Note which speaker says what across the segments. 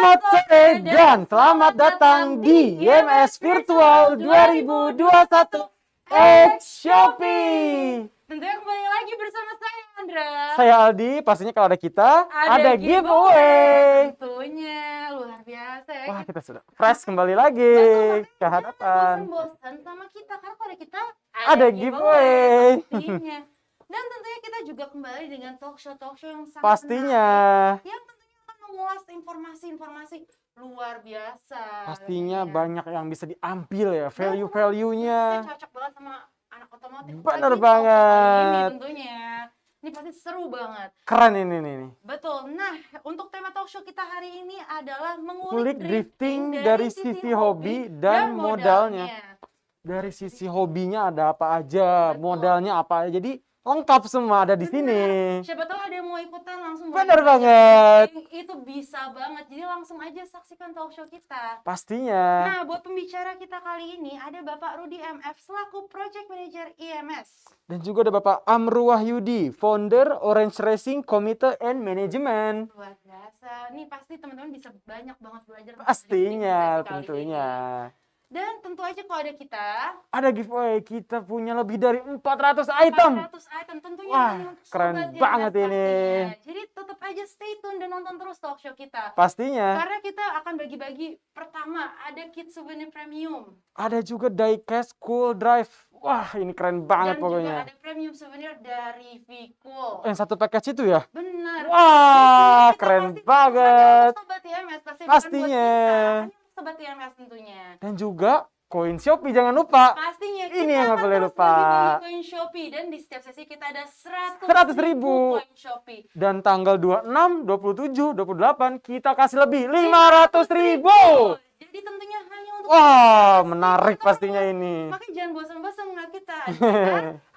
Speaker 1: Selamat sore dan selamat datang di YMS Virtual 2021 X Shopee.
Speaker 2: Tentunya kembali lagi bersama saya Andra.
Speaker 1: Saya Aldi, pastinya kalau ada kita, ada giveaway.
Speaker 2: Tentunya luar biasa ya.
Speaker 1: Wah, kita sudah fresh kembali lagi ke hadapan.
Speaker 2: Bosan sama kita karena kalau ada kita
Speaker 1: Ada giveaway.
Speaker 2: pastinya. Dan tentunya kita juga kembali dengan talk show yang sangat
Speaker 1: Pastinya.
Speaker 2: menarik, yang tentunya akan mengulas informasi luar biasa.
Speaker 1: Pastinya
Speaker 2: tentunya.
Speaker 1: banyak yang bisa diambil ya, value-value-nya.
Speaker 2: Saya cocok banget sama anak otomotif.
Speaker 1: Bener
Speaker 2: Apalagi
Speaker 1: banget.
Speaker 2: talk show kali ini tentunya. Ini pasti seru banget.
Speaker 1: Keren ini nih.
Speaker 2: Betul. Nah, untuk tema talk show kita hari ini adalah
Speaker 1: Kulik
Speaker 2: mengulik
Speaker 1: drifting dari sisi hobi dan modalnya. Dari sisi hobinya ada apa aja,
Speaker 2: Betul.
Speaker 1: modalnya apa aja. Jadi lengkap semua ada di sini.
Speaker 2: Siapa tahu ada yang mau ikutan langsung.
Speaker 1: Bener banget.
Speaker 2: Itu bisa banget. Jadi langsung aja saksikan talk show kita.
Speaker 1: Pastinya.
Speaker 2: Nah, buat pembicara kita kali ini ada Bapak Rudi MF selaku Project Manager IMS.
Speaker 1: Dan juga ada Bapak Amru Wahyudi, founder Orange Racing Committee and Management.
Speaker 2: Luar biasa. Nih pasti teman-teman bisa banyak banget belajar.
Speaker 1: Pastinya,
Speaker 2: dari sesi kali
Speaker 1: tentunya.
Speaker 2: ini. Dan tentu aja kalau ada kita
Speaker 1: Ada giveaway, kita punya lebih dari 400 item.
Speaker 2: 400 item tentunya.
Speaker 1: Wah,
Speaker 2: untuk
Speaker 1: keren
Speaker 2: sobat
Speaker 1: banget
Speaker 2: YMS
Speaker 1: ini.
Speaker 2: pastinya. Jadi tetap aja stay tune dan nonton terus talk show kita.
Speaker 1: Pastinya.
Speaker 2: Karena kita akan bagi-bagi. Pertama, ada kit souvenir premium.
Speaker 1: Ada juga diecast cool drive. Wah, ini keren banget
Speaker 2: Dan
Speaker 1: pokoknya.
Speaker 2: juga ada premium souvenir dari V-Cool.
Speaker 1: Yang satu package itu ya?
Speaker 2: Benar.
Speaker 1: Wah,
Speaker 2: Jadi kita
Speaker 1: keren
Speaker 2: pasti
Speaker 1: banget.
Speaker 2: hanya untuk sobat YMS, pasti bukan buat
Speaker 1: Pastinya.
Speaker 2: kita, hanya untuk sobat YMS tentunya.
Speaker 1: Dan juga koin Shopee jangan lupa.
Speaker 2: Pastinya
Speaker 1: Ini
Speaker 2: kita
Speaker 1: yang nggak
Speaker 2: akan
Speaker 1: boleh
Speaker 2: terus
Speaker 1: lupa.
Speaker 2: bagi-bagi koin Shopee dan di setiap sesi kita ada
Speaker 1: 100.000
Speaker 2: koin Shopee.
Speaker 1: Dan tanggal 26, 27, 28 kita kasih lebih 500.000.
Speaker 2: Jadi tentunya hanya untuk
Speaker 1: Wah, menarik pastinya ini.
Speaker 2: Makanya jangan bosan-bosan ngeliat kita.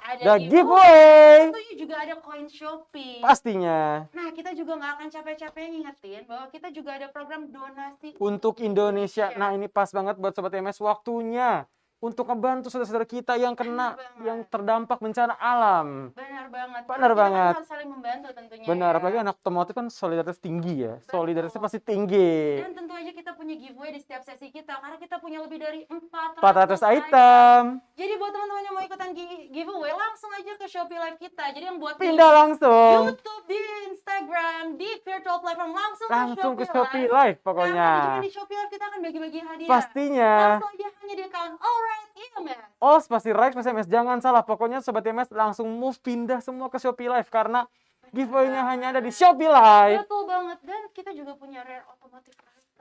Speaker 2: Ada
Speaker 1: Dan giveaway.
Speaker 2: Tentunya juga ada koin Shopee.
Speaker 1: Pastinya.
Speaker 2: Nah, kita juga nggak akan capek-capek ngingetin bahwa kita juga ada program donasi
Speaker 1: Untuk Indonesia. Nah, ini pas banget buat Sobat MS waktunya. Untuk ngebantu saudara-saudara kita yang kena,
Speaker 2: Benar banget.
Speaker 1: yang terdampak bencana alam.
Speaker 2: Benar banget.
Speaker 1: Benar
Speaker 2: Kita kan
Speaker 1: banget.
Speaker 2: harus saling membantu tentunya.
Speaker 1: Benar,
Speaker 2: ya.
Speaker 1: apalagi anak otomotif kan solidaritas tinggi ya.
Speaker 2: Betul.
Speaker 1: Solidaritasnya pasti tinggi.
Speaker 2: Dan tentu aja kita punya giveaway di setiap sesi kita karena kita punya lebih dari
Speaker 1: 400 item.
Speaker 2: Jadi buat teman-teman yang mau ikutan giveaway langsung aja ke Shopee Live kita. Jadi yang buat di
Speaker 1: Pindah langsung.
Speaker 2: YouTube, di Instagram, di virtual platform langsung
Speaker 1: Ke Shopee Live
Speaker 2: Nah,
Speaker 1: pokoknya.
Speaker 2: di Shopee Live kita akan bagi-bagi hadiah.
Speaker 1: Pastinya.
Speaker 2: Langsung aja hanya di account Alright IMS.
Speaker 1: Oh, pasti right, pasti MS. Jangan salah. Pokoknya Sobat MS langsung move pindah semua ke Shopee Live. Karena giveaway-nya hanya ada di Shopee Live.
Speaker 2: Betul banget. Dan kita juga punya rare otomotif.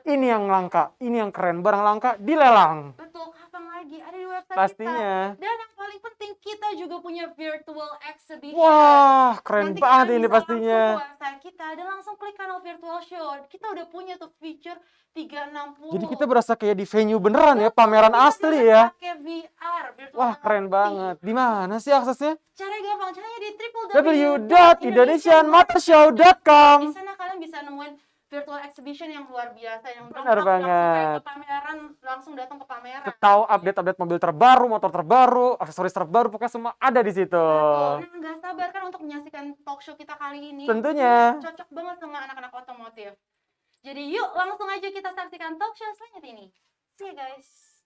Speaker 1: Ini yang langka. Ini yang keren. Barang langka dilelang.
Speaker 2: Betul, kapan lagi? Ada di website
Speaker 1: Pastinya.
Speaker 2: kita. Dan yang paling penting kita juga punya virtual exhibition.
Speaker 1: Wah, keren
Speaker 2: Nanti
Speaker 1: banget
Speaker 2: kalian
Speaker 1: ini
Speaker 2: bisa
Speaker 1: pastinya.
Speaker 2: langsung ke website kita dan langsung klik kanal virtual show. Kita udah punya tuh feature 360.
Speaker 1: Jadi kita berasa kayak di venue beneran ya,
Speaker 2: Betul,
Speaker 1: pameran
Speaker 2: kita
Speaker 1: asli
Speaker 2: juga
Speaker 1: ya.
Speaker 2: pakai VR, virtual
Speaker 1: Wah, keren
Speaker 2: reality.
Speaker 1: banget. Di mana sih aksesnya?
Speaker 2: Caranya gampang, caranya di
Speaker 1: www.indonesianmotorshow.com.
Speaker 2: Di sana kalian bisa nemuin virtual exhibition yang luar biasa, yang
Speaker 1: Benar
Speaker 2: lengkap, langsung kayak
Speaker 1: banget.
Speaker 2: ke pameran, langsung datang ke pameran.
Speaker 1: Tahu update-update mobil terbaru, motor terbaru, aksesoris terbaru, pokoknya semua ada di situ.
Speaker 2: Betul. Nah, nggak sabar kan untuk menyaksikan talk show kita kali ini.
Speaker 1: Tentunya.
Speaker 2: Cocok banget sama anak-anak otomotif. Jadi yuk langsung aja kita saksikan talk show selanjutnya ini. See you guys.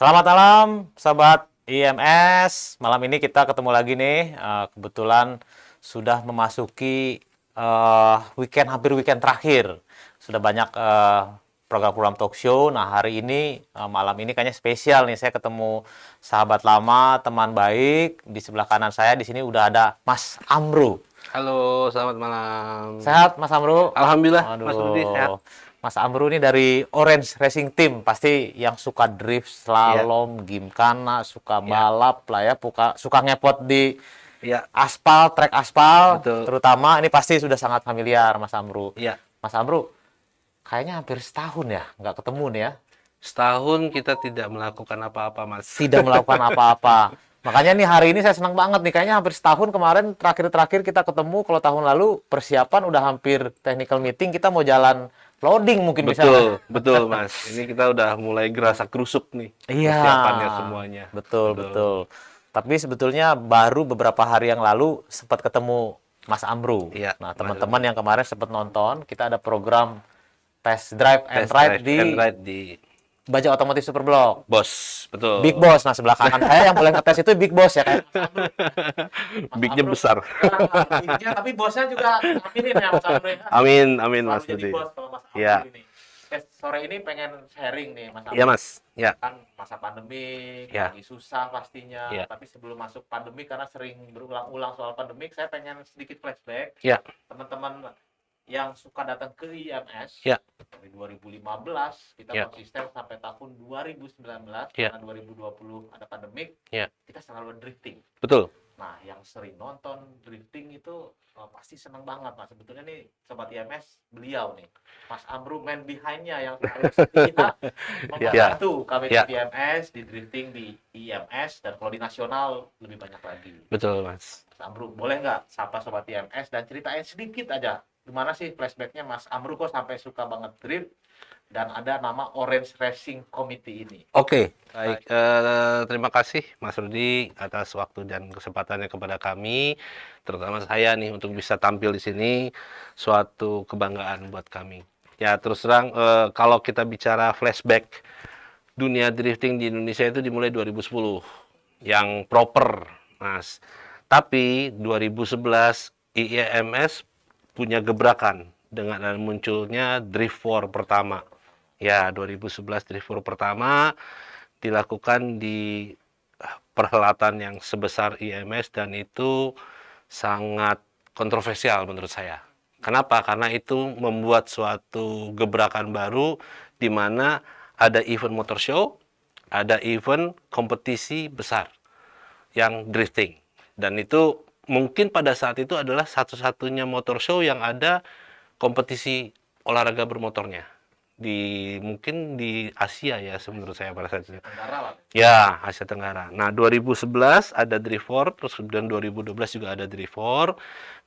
Speaker 3: Selamat malam, sahabat IMS. Malam ini kita ketemu lagi nih. Kebetulan sudah memasuki hampir weekend terakhir. Sudah banyak program-program talk show. Nah, hari ini, malam ini kayaknya spesial nih. Saya ketemu sahabat lama, teman baik. Di sebelah kanan saya di sini udah ada Mas Amru.
Speaker 4: Halo, selamat malam.
Speaker 3: Sehat, Mas Amru?
Speaker 4: Alhamdulillah,
Speaker 3: Aduh.
Speaker 4: Mas Rudi sehat.
Speaker 3: Mas Amru ini dari Orange Racing Team, pasti yang suka drift, slalom, gimkana, suka balap lah ya, suka ngepot di
Speaker 4: Iya,
Speaker 3: aspal, trek aspal,
Speaker 4: Betul.
Speaker 3: terutama ini pasti sudah sangat familiar Mas Amru.
Speaker 4: iya.
Speaker 3: Mas Amru, kayaknya hampir setahun ya nggak ketemu nih ya,
Speaker 4: Setahun kita tidak melakukan apa-apa, Mas.
Speaker 3: tidak melakukan apa-apa. Makanya nih hari ini saya senang banget nih, kayaknya hampir setahun kemarin terakhir kita ketemu. Kalau tahun lalu persiapan udah hampir technical meeting, kita mau jalan loading mungkin bisa.
Speaker 4: Betul, Mas. Ini kita udah mulai gerasa kerusuk nih.
Speaker 3: Iya.
Speaker 4: Persiapannya semuanya.
Speaker 3: Betul. Tapi sebetulnya baru beberapa hari yang lalu sempat ketemu Mas Amru.
Speaker 4: Iya,
Speaker 3: Nah,
Speaker 4: Mas
Speaker 3: teman-teman yang kemarin sempat nonton, kita ada program test drive and
Speaker 4: Test
Speaker 3: ride
Speaker 4: drive
Speaker 3: di
Speaker 4: and ride di
Speaker 3: Baja Otomotif Superblock.
Speaker 4: Bos, betul.
Speaker 3: Big Boss. Nah, sebelah kanan saya yang boleh ngetes itu Big Boss ya kan.
Speaker 4: Bignya besar.
Speaker 3: Bignya, tapi bosnya juga aminin ya Mas Amru. Ya.
Speaker 4: Amin,
Speaker 3: Selalu
Speaker 4: Mas
Speaker 3: jadi
Speaker 4: Rudi.
Speaker 3: bos kalau Mas Amru
Speaker 4: Iya.
Speaker 3: ini. Sore ini pengen sharing nih Mas Amru.
Speaker 4: Iya, Mas. Ya.
Speaker 3: Kan masa pandemi,
Speaker 4: Ya.
Speaker 3: lagi susah pastinya.
Speaker 4: Ya.
Speaker 3: Tapi sebelum masuk pandemi, karena sering berulang-ulang soal pandemi, saya pengen sedikit flashback.
Speaker 4: Ya.
Speaker 3: Teman-teman yang suka datang ke IMS
Speaker 4: Ya.
Speaker 3: dari 2015 kita
Speaker 4: Ya.
Speaker 3: konsisten sampai tahun 2019
Speaker 4: Ya.
Speaker 3: karena 2020 ada pandemik,
Speaker 4: Ya.
Speaker 3: kita selalu drifting.
Speaker 4: Betul.
Speaker 3: Nah, yang sering nonton drifting itu pasti senang banget, Mas. Sebetulnya nih Sobat IMS, beliau nih, Mas Amru man behind-nya yang selalu setia membantu kami di
Speaker 4: Ya.
Speaker 3: IMS, di drifting di IMS, dan kalau di nasional lebih banyak lagi.
Speaker 4: Betul, Mas.
Speaker 3: Mas Amru, boleh nggak sapa Sobat IMS dan ceritain sedikit aja, gimana sih flashbacknya Mas Amru kok sampai suka banget drift, dan ada nama Orange Racing Committee ini.
Speaker 4: Oke, baik. Terima kasih Mas Rudi atas waktu dan kesempatannya kepada kami, terutama saya nih untuk bisa tampil di sini, suatu kebanggaan buat kami. Ya terus terang, kalau kita bicara flashback dunia drifting di Indonesia itu dimulai 2010, yang proper, Mas. Tapi 2011 IEMS punya gebrakan dengan munculnya Drift 4 pertama. Ya, 2011 Drift 4 pertama dilakukan di perhelatan yang sebesar IMS dan itu sangat kontroversial menurut saya. Kenapa? Karena itu membuat suatu gebrakan baru di mana ada event motor show, ada event kompetisi besar yang drifting. Dan itu mungkin pada saat itu adalah satu-satunya motor show yang ada kompetisi olahraga bermotornya. Mungkin di Asia ya menurut saya pada saat itu.
Speaker 3: Tenggara lah.
Speaker 4: Ya, Asia Tenggara. Nah, 2011 ada Drift 4, terus kemudian 2012 juga ada Drift 4.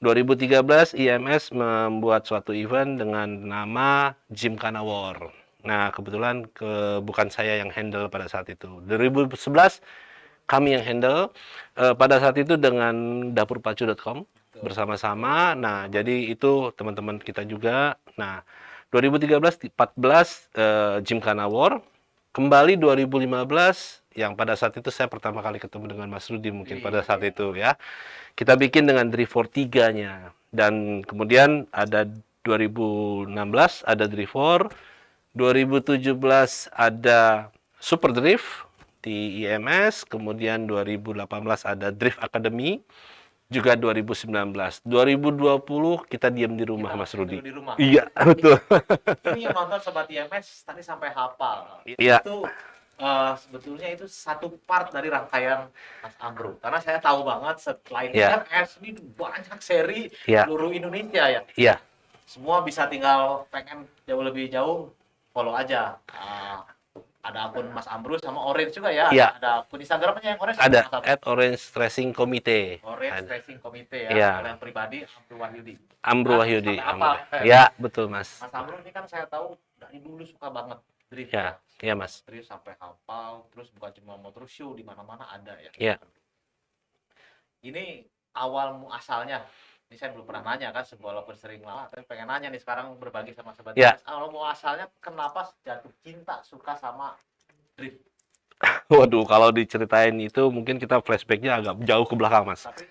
Speaker 4: 2013 IMS membuat suatu event dengan nama Gymkhana War. Nah, kebetulan bukan saya yang handle pada saat itu. 2011 kami yang handle pada saat itu dengan dapurpacu.com bersama-sama. Nah, jadi itu teman-teman kita juga. Nah, 2013-14 Gymkhana War. Kembali 2015 yang pada saat itu saya pertama kali ketemu dengan Mas Rudi mungkin pada saat itu ya. Kita bikin dengan Drift 4 3-nya. Dan kemudian ada 2016 ada Drift 4. 2017 ada Super Drift di IMS. Kemudian 2018 ada Drift Academy. Juga 2019. 2020 kita diam di rumah, Mas Rudi.
Speaker 3: Di rumah.
Speaker 4: Iya, betul.
Speaker 3: Ini yang nonton Sobat IMS tadi sampai hafal.
Speaker 4: Iya.
Speaker 3: Itu sebetulnya itu satu part dari rangkaian Mas Amru. Karena saya tahu banget selain
Speaker 4: Iya.
Speaker 3: IMS ini banyak seri
Speaker 4: Iya.
Speaker 3: seluruh Indonesia ya.
Speaker 4: Iya,
Speaker 3: Semua bisa tinggal pengen jauh lebih jauh, follow aja. Ada akun Mas Amru sama Orange juga ya.
Speaker 4: Iya.
Speaker 3: Ada akun Instagramnya yang Orange.
Speaker 4: ada
Speaker 3: Mas Amru.
Speaker 4: Orange Racing Committee.
Speaker 3: Orange
Speaker 4: Ada.
Speaker 3: Racing Committee ya.
Speaker 4: Iya.
Speaker 3: Kalau yang pribadi Amru Wahyudi.
Speaker 4: Amru Wahyudi.
Speaker 3: Sampai apa?
Speaker 4: Ya, betul, Mas.
Speaker 3: Mas Amru ini kan saya tahu dari dulu suka banget drift.
Speaker 4: Ya, iya, Mas.
Speaker 3: Drift sampai hafal, terus bukan cuma motor show, di mana-mana ada ya.
Speaker 4: Iya.
Speaker 3: Ini awal muasalnya, ini saya belum pernah nanya kan, walaupun sering lama, tapi pengen nanya nih sekarang berbagi sama sobat.
Speaker 4: Iya.
Speaker 3: Awal muasalnya kenapa jatuh cinta suka sama drift?
Speaker 4: Waduh, kalau diceritain itu mungkin kita flashbacknya agak jauh ke belakang, Mas.
Speaker 3: Tapi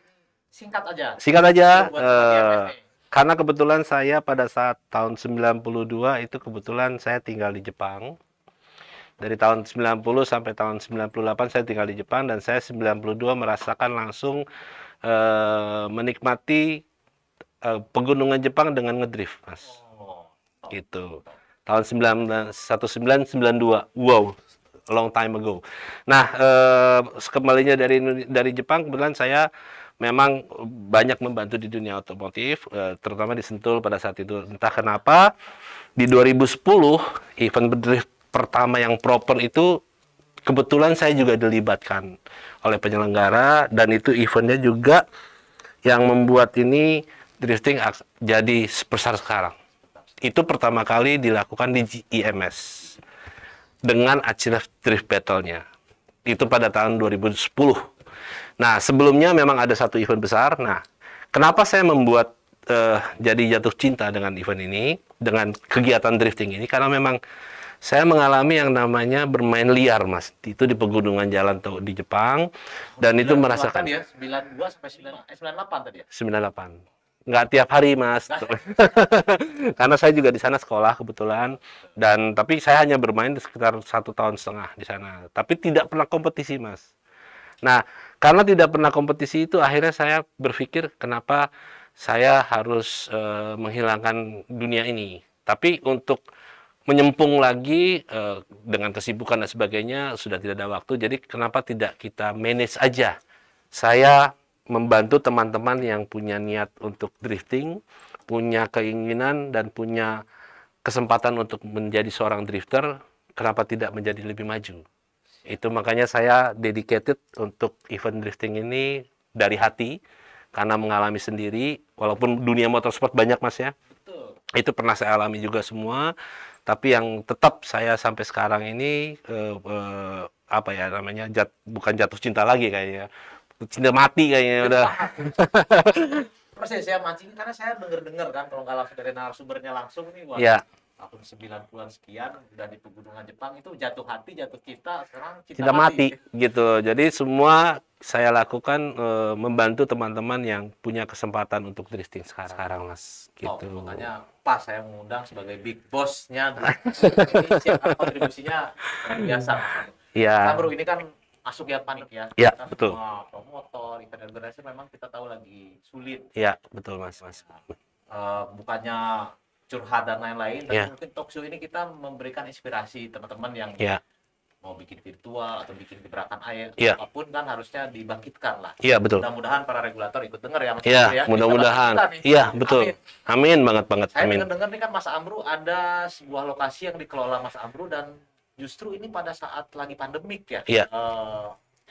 Speaker 3: singkat aja.
Speaker 4: Singkat aja,
Speaker 3: Buat IMS nih.
Speaker 4: karena kebetulan saya pada saat tahun 92 itu kebetulan saya tinggal di Jepang. Dari tahun 90 sampai tahun 98 saya tinggal di Jepang, dan saya 92 merasakan langsung menikmati pegunungan Jepang dengan ngedrift, Mas.
Speaker 3: Oh,
Speaker 4: Gitu. Tahun 1992. Wow, long time ago. Nah, kembalinya dari Jepang, kebetulan saya memang banyak membantu di dunia otomotif, terutama di Sentul pada saat itu. Entah kenapa di 2010 event drift pertama yang proper itu kebetulan saya juga dilibatkan oleh penyelenggara, dan itu eventnya juga yang membuat ini drifting jadi sebesar sekarang. Itu pertama kali dilakukan di IMS dengan acara drift battle-nya. Itu pada tahun 2010. Nah, sebelumnya memang ada satu event besar. Nah, kenapa saya membuat jadi jatuh cinta dengan event ini, dengan kegiatan drifting ini? Karena memang saya mengalami yang namanya bermain liar, Mas. Itu di pegunungan jalan di Jepang, dan itu merasakan
Speaker 3: ya 92 sampai 98 tadi ya.
Speaker 4: 98. Nggak tiap hari, Mas. Karena saya juga di sana sekolah kebetulan, dan tapi saya hanya bermain sekitar 1,5 tahun di sana. Tapi tidak pernah kompetisi, Mas. Nah, karena tidak pernah kompetisi itu, akhirnya saya berpikir kenapa saya harus menghilangkan dunia ini. Tapi untuk menyempung lagi dengan kesibukan dan sebagainya sudah tidak ada waktu. Jadi kenapa tidak kita manage aja? Saya membantu teman-teman yang punya niat untuk drifting, punya keinginan dan punya kesempatan untuk menjadi seorang drifter, kenapa tidak menjadi lebih maju? Itu makanya saya dedicated untuk event drifting ini dari hati, karena mengalami sendiri, walaupun dunia motorsport banyak, Mas, ya.
Speaker 3: Betul.
Speaker 4: Itu pernah saya alami juga semua, tapi yang tetap saya sampai sekarang ini apa ya namanya, bukan jatuh cinta lagi kayaknya, cinta mati kayaknya udah.
Speaker 3: Persis saya mancing karena saya dengar kan kalau nggak langsung dari narasumbernya langsung nih, wah,
Speaker 4: Ya,
Speaker 3: tahun 90-an sekian udah di pegunungan Jepang, itu jatuh hati, jatuh cinta, sekarang cinta
Speaker 4: cinta mati gitu. Jadi semua saya lakukan membantu teman-teman yang punya kesempatan untuk drifting sekarang, Mas.
Speaker 3: Oh,
Speaker 4: Gitu.
Speaker 3: makanya pas saya mengundang sebagai big boss-nya ini siapa kontribusinya biasa, Mas.
Speaker 4: Iya.
Speaker 3: Nah, bro, ini kan masuk ya panik ya.
Speaker 4: Ya,
Speaker 3: Kita
Speaker 4: betul.
Speaker 3: semua promotor, event organizer memang kita tahu lagi sulit.
Speaker 4: Iya, betul, Mas.
Speaker 3: Bukannya curhat dan lain-lain, tapi
Speaker 4: Ya.
Speaker 3: mungkin talk show ini kita memberikan inspirasi teman-teman yang
Speaker 4: Iya.
Speaker 3: mau bikin virtual atau bikin gebrakan air,
Speaker 4: Ya.
Speaker 3: apapun kan harusnya dibangkitkan lah.
Speaker 4: Iya, betul.
Speaker 3: Mudah-mudahan para regulator ikut dengar ya, Mas
Speaker 4: Iya,
Speaker 3: Amru ya.
Speaker 4: mudah-mudahan.
Speaker 3: Bisa bantu kita nih.
Speaker 4: Iya, betul.
Speaker 3: Amin.
Speaker 4: Amin banget.
Speaker 3: Saya
Speaker 4: Amin.
Speaker 3: dengar nih kan Mas Amru ada sebuah lokasi yang dikelola Mas Amru, dan justru ini pada saat lagi pandemik ya.
Speaker 4: Iya.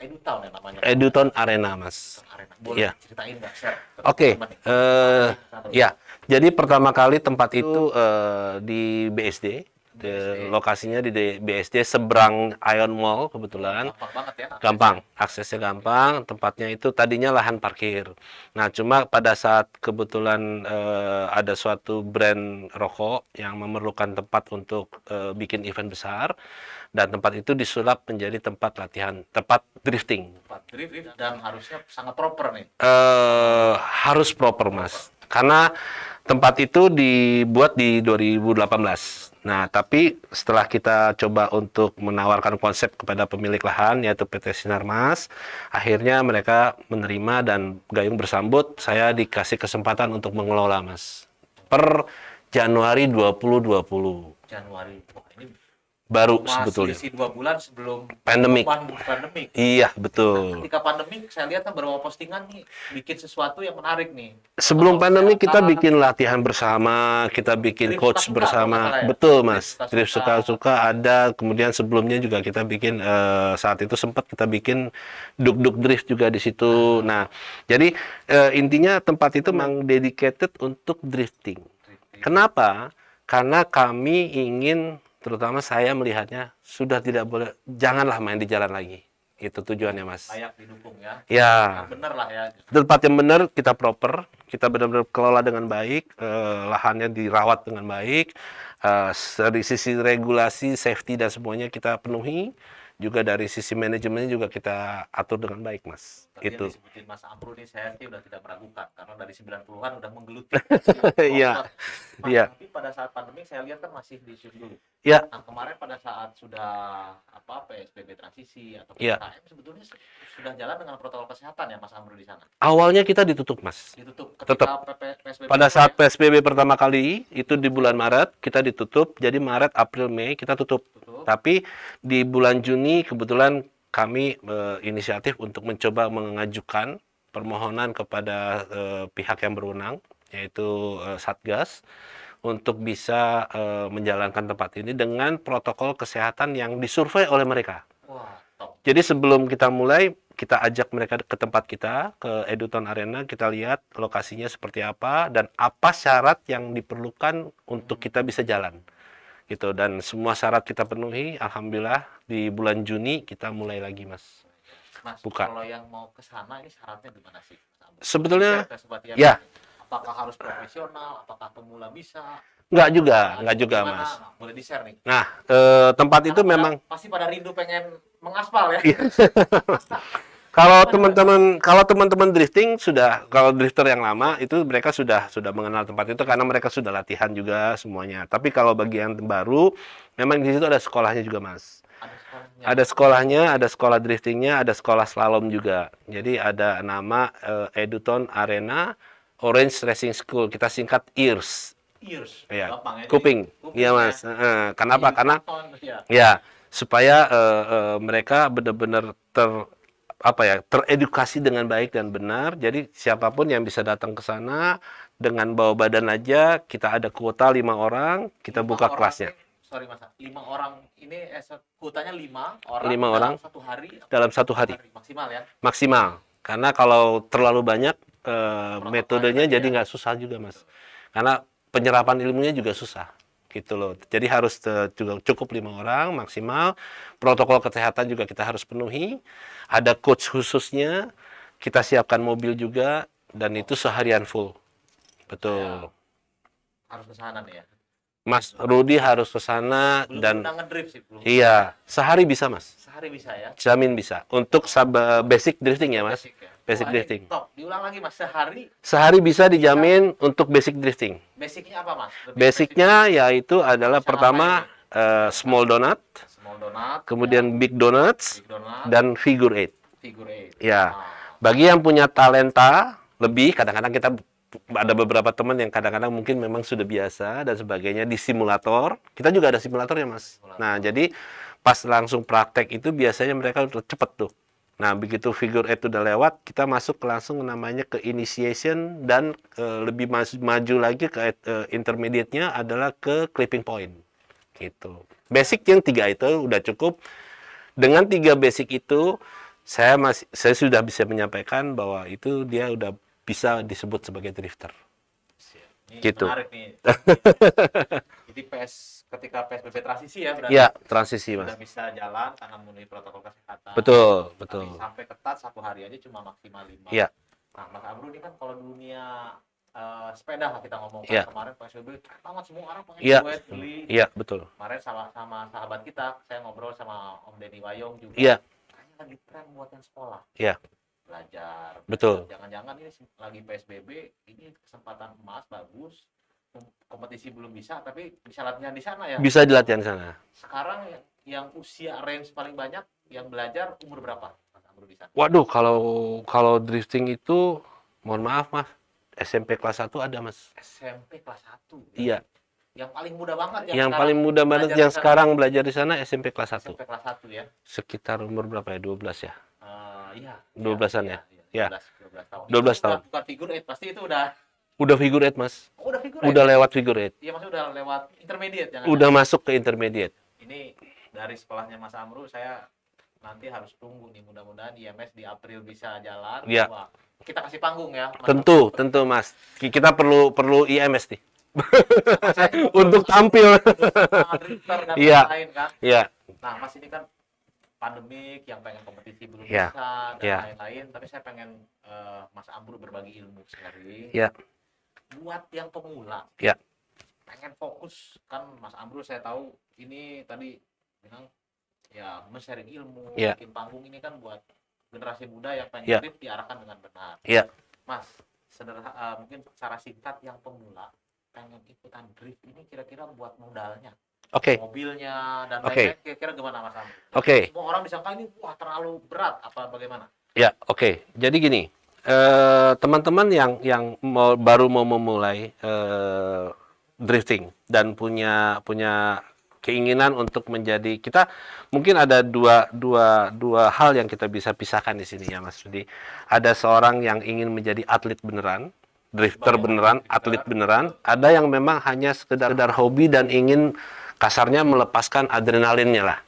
Speaker 3: Edutown ya namanya.
Speaker 4: Eduton Arena, Mas.
Speaker 3: Arena. Boleh
Speaker 4: Iya.
Speaker 3: ceritain nggak, share? ke
Speaker 4: Oke,
Speaker 3: teman-teman nih?
Speaker 4: ya. Jadi pertama kali tempat itu di BSD. Lokasinya di BSD seberang Ion Mall kebetulan.
Speaker 3: Gampang banget ya.
Speaker 4: Gampang, aksesnya gampang. Tempatnya itu tadinya lahan parkir. Nah, cuma pada saat kebetulan ada suatu brand rokok yang memerlukan tempat untuk bikin event besar, dan tempat itu disulap menjadi tempat latihan, tempat drifting.
Speaker 3: Tempat drift dan harusnya sangat proper nih.
Speaker 4: Harus proper, Mas. Karena tempat itu dibuat di 2018. Nah, tapi setelah kita coba untuk menawarkan konsep kepada pemilik lahan, yaitu PT Sinarmas, akhirnya mereka menerima dan gayung bersambut, saya dikasih kesempatan untuk mengelola, Mas. Per Januari 2020.
Speaker 3: Januari. Wah, ini
Speaker 4: Baru
Speaker 3: masih
Speaker 4: sebetulnya.
Speaker 3: isi 2 bulan sebelum
Speaker 4: Pandemik.
Speaker 3: pandemik.
Speaker 4: Iya, betul.
Speaker 3: Ketika pandemik, saya lihat kan beberapa postingan nih, bikin sesuatu yang menarik nih.
Speaker 4: Sebelum
Speaker 3: Atau
Speaker 4: pandemi kita
Speaker 3: kesehatan,
Speaker 4: bikin latihan bersama, kita bikin
Speaker 3: Drift
Speaker 4: coach
Speaker 3: suka-suka
Speaker 4: bersama.
Speaker 3: kalau nggak salah ya?
Speaker 4: Betul,
Speaker 3: Drift
Speaker 4: Mas.
Speaker 3: suka-suka.
Speaker 4: Drift suka-suka ada. Kemudian sebelumnya juga kita bikin saat itu sempat kita bikin duk-duk drift juga di situ. Nah, jadi intinya tempat itu memang dedicated untuk drifting. Kenapa? Karena kami ingin, terutama saya melihatnya sudah tidak boleh, janganlah main di jalan lagi. Itu tujuannya, Mas.
Speaker 3: layak didukung ya.
Speaker 4: Ya.
Speaker 3: Yang bener lah ya.
Speaker 4: Tempat yang benar, kita proper, kita benar-benar kelola dengan baik, lahannya dirawat dengan baik, dari sisi regulasi, safety dan semuanya kita penuhi. juga dari sisi manajemennya juga kita atur dengan baik, Mas.
Speaker 3: Tadi yang
Speaker 4: Itu.
Speaker 3: disebutin Mas Amru nih saya sih udah tidak meragukan karena dari 90-an udah menggeluti.
Speaker 4: Iya.
Speaker 3: Mas,
Speaker 4: Iya.
Speaker 3: tapi pada saat pandemi saya lihat kan masih di shoot dulu.
Speaker 4: Ya,
Speaker 3: Nah, kemarin pada saat sudah PSBB transisi atau
Speaker 4: Iya.
Speaker 3: PPKM sebetulnya sudah jalan dengan protokol kesehatan ya Mas Amru di sana.
Speaker 4: awalnya kita ditutup, Mas.
Speaker 3: Ditutup
Speaker 4: Tetap.
Speaker 3: PSBB
Speaker 4: Pada
Speaker 3: mulai,
Speaker 4: saat PSBB pertama kali itu di bulan Maret kita ditutup, jadi Maret, April, Mei kita tutup.
Speaker 3: tutup.
Speaker 4: Tapi di bulan Juni kebetulan kami inisiatif untuk mencoba mengajukan permohonan kepada pihak yang berwenang, yaitu Satgas, untuk bisa menjalankan tempat ini dengan protokol kesehatan yang disurvei oleh mereka.
Speaker 3: Wah, top.
Speaker 4: Jadi sebelum kita mulai, kita ajak mereka ke tempat kita, ke Eduton Arena, kita lihat lokasinya seperti apa dan apa syarat yang diperlukan untuk kita bisa jalan. Gitu. Dan semua syarat kita penuhi, alhamdulillah di bulan Juni kita mulai lagi, Mas.
Speaker 3: Mas,
Speaker 4: Buka.
Speaker 3: kalau yang mau ke sana ini syaratnya gimana sih? Mas Amru?
Speaker 4: Sebetulnya,
Speaker 3: Bisa ke Sobat IMS
Speaker 4: ya.
Speaker 3: nih? Apakah harus profesional? Apakah pemula bisa?
Speaker 4: Enggak juga,
Speaker 3: Gimana?
Speaker 4: Mas.
Speaker 3: Nah, boleh di-share nih.
Speaker 4: Nah, tempat itu
Speaker 3: Karena
Speaker 4: memang
Speaker 3: pasti pada rindu pengen mengaspal ya.
Speaker 4: kalau teman-teman drifting sudah, kalau drifter yang lama itu mereka sudah mengenal tempat itu karena mereka sudah latihan juga semuanya. Tapi kalau bagi yang baru, memang di situ ada sekolahnya juga, Mas.
Speaker 3: Ada sekolahnya.
Speaker 4: Ada sekolahnya, ada sekolah driftingnya, ada sekolah slalom juga. Jadi ada nama Eduton Arena Orange Racing School. Kita singkat EARS.
Speaker 3: Ears.
Speaker 4: Ya,
Speaker 3: Gampang ya.
Speaker 4: kuping.
Speaker 3: Jadi,
Speaker 4: Iya, Mas. Kenapa?
Speaker 3: Ears
Speaker 4: Karena
Speaker 3: Marathon, ya.
Speaker 4: ya supaya mereka benar-benar teredukasi dengan baik dan benar. Jadi siapapun yang bisa datang ke sana dengan bawa badan aja, kita ada kuota 5 orang, kita
Speaker 3: 5
Speaker 4: buka
Speaker 3: orang
Speaker 4: kelasnya.
Speaker 3: ini- Sorry Mas, 5 orang ini kuotanya 5 orang
Speaker 4: 5
Speaker 3: dalam
Speaker 4: orang
Speaker 3: satu hari.
Speaker 4: dalam satu hari
Speaker 3: Maksimal ya.
Speaker 4: maksimal. Karena kalau terlalu banyak metodenya
Speaker 3: tadi
Speaker 4: jadi
Speaker 3: ya.
Speaker 4: nggak susah juga, Mas. Karena penyerapan ilmunya juga susah gitu loh. Jadi harus juga cukup 5 orang maksimal. Protokol kesehatan juga kita harus penuhi. Ada coach khususnya. Kita siapkan mobil juga dan itu seharian full. Betul.
Speaker 3: Harus ke sana nih ya.
Speaker 4: Mas Rudi harus ke sana
Speaker 3: Belum
Speaker 4: dan
Speaker 3: pernah ngedrift sih belum.
Speaker 4: iya, sehari bisa, Mas.
Speaker 3: Sehari bisa ya.
Speaker 4: Jamin bisa. Untuk basic drifting ya, Mas.
Speaker 3: Ya.
Speaker 4: Basic
Speaker 3: Wah, ini
Speaker 4: drifting.
Speaker 3: Top. Diulang lagi Mas, sehari
Speaker 4: Sehari bisa dijamin untuk basic drifting.
Speaker 3: basicnya apa Mas? Lebih
Speaker 4: Basicnya yaitu adalah
Speaker 3: Bisa
Speaker 4: pertama small donut,
Speaker 3: spesifik. Small donut,
Speaker 4: kemudian big donuts,
Speaker 3: big donut,
Speaker 4: dan figure eight.
Speaker 3: figure eight.
Speaker 4: Ya,
Speaker 3: Nah,
Speaker 4: bagi yang punya talenta lebih, kadang-kadang kita ada beberapa teman yang kadang-kadang mungkin memang sudah biasa dan sebagainya di simulator. Kita juga ada simulatornya, Mas. Nah, jadi pas langsung praktek itu biasanya mereka udah cepet tuh. Nah, begitu figure eight udah lewat, kita masuk langsung namanya ke initiation dan lebih maju lagi ke intermediate-nya adalah ke clipping point. Gitu. Basic yang 3 itu udah cukup. Dengan 3 basic itu saya sudah bisa menyampaikan bahwa itu dia udah bisa disebut sebagai drifter.
Speaker 3: ini
Speaker 4: Gitu.
Speaker 3: menarik nih. Jadi ketika PSBB transisi ya berarti
Speaker 4: Ya, transisi,
Speaker 3: sudah
Speaker 4: Mas.
Speaker 3: bisa jalan karena memenuhi protokol kesehatan.
Speaker 4: Betul,
Speaker 3: Tapi
Speaker 4: betul.
Speaker 3: sampai ketat 1 hari aja cuma maksimal 5.
Speaker 4: Iya.
Speaker 3: Nah, Mas Amru ini kan kalau dunia sepeda lah kita ngomong
Speaker 4: Iya.
Speaker 3: kemarin PSBB keren banget semua orang pengen
Speaker 4: Iya.
Speaker 3: duet beli.
Speaker 4: Iya, betul.
Speaker 3: Kemarin sama sahabat kita, saya ngobrol sama Om Denny Wayong juga.
Speaker 4: Iya.
Speaker 3: Kayaknya lagi tren buat yang sekolah.
Speaker 4: Iya.
Speaker 3: Belajar.
Speaker 4: Betul.
Speaker 3: Jangan-jangan ini lagi PSBB, ini kesempatan emas bagus. Kompetisi belum bisa, tapi bisa latihan di sana ya.
Speaker 4: Bisa dilatihan di sana.
Speaker 3: Sekarang yang usia range paling banyak yang belajar umur berapa? Mas Amru di sana.
Speaker 4: Waduh, kalau drifting itu mohon maaf, Mas. SMP kelas 1 ada, Mas.
Speaker 3: SMP kelas 1.
Speaker 4: Iya.
Speaker 3: Yang paling muda banget
Speaker 4: Yang
Speaker 3: sekarang
Speaker 4: paling muda banget
Speaker 3: belajar
Speaker 4: yang
Speaker 3: di sana.
Speaker 4: sekarang belajar di sana SMP kelas 1.
Speaker 3: SMP kelas 1 ya.
Speaker 4: Sekitar umur berapa ya? 12 ya?
Speaker 3: Iya.
Speaker 4: 12-an ya?
Speaker 3: Iya.
Speaker 4: Ya.
Speaker 3: 12 tahun.
Speaker 4: 12
Speaker 3: Itu
Speaker 4: tahun.
Speaker 3: Bukan figure eight, pasti itu udah
Speaker 4: Udah figure eight, Mas.
Speaker 3: udah figure
Speaker 4: Udah
Speaker 3: eight.
Speaker 4: lewat figure eight.
Speaker 3: Iya, maksudnya udah lewat intermediate jangan.
Speaker 4: Udah masuk ke intermediate.
Speaker 3: Ini dari sekolahnya Mas Amru saya nanti harus tunggu nih, mudah-mudahan IMS di April bisa jalan.
Speaker 4: Iya.
Speaker 3: Wah, kita kasih panggung ya. Mas
Speaker 4: Tentu, Mas. Kita perlu IMS nih. Untuk tampil.
Speaker 3: sama drifter dan
Speaker 4: Iya.
Speaker 3: lain kan.
Speaker 4: Iya.
Speaker 3: Nah, Mas ini kan pandemik yang pengen kompetisi belum
Speaker 4: Iya.
Speaker 3: bisa dan
Speaker 4: Iya.
Speaker 3: lain-lain, tapi saya pengen Mas Amru berbagi ilmu sharing.
Speaker 4: Iya.
Speaker 3: Buat yang pemula.
Speaker 4: Iya.
Speaker 3: Pengen fokus kan Mas Amru saya tahu ini tadi bilang ya men-sharing ilmu,
Speaker 4: Iya.
Speaker 3: bikin panggung ini kan buat generasi muda yang pengen
Speaker 4: Iya.
Speaker 3: drift diarahkan dengan benar.
Speaker 4: Iya.
Speaker 3: Mas, mungkin secara singkat yang pemula pengen ikutan drift ini kira-kira buat modalnya,
Speaker 4: Oke.
Speaker 3: mobilnya dan
Speaker 4: Oke.
Speaker 3: lain-lain kira-kira gimana Mas Amri?
Speaker 4: Oke.
Speaker 3: Semua orang disangka ini wah terlalu berat apa bagaimana?
Speaker 4: Ya, oke. Jadi gini, teman-teman baru mau memulai drifting dan punya keinginan untuk menjadi, kita mungkin ada dua hal yang kita bisa pisahkan di sini ya Mas Rudi. Ada seorang yang ingin menjadi atlet beneran, drifter beneran, atlet beneran. Ada yang memang hanya sekedar hobi dan ingin kasarnya melepaskan adrenalinnya lah.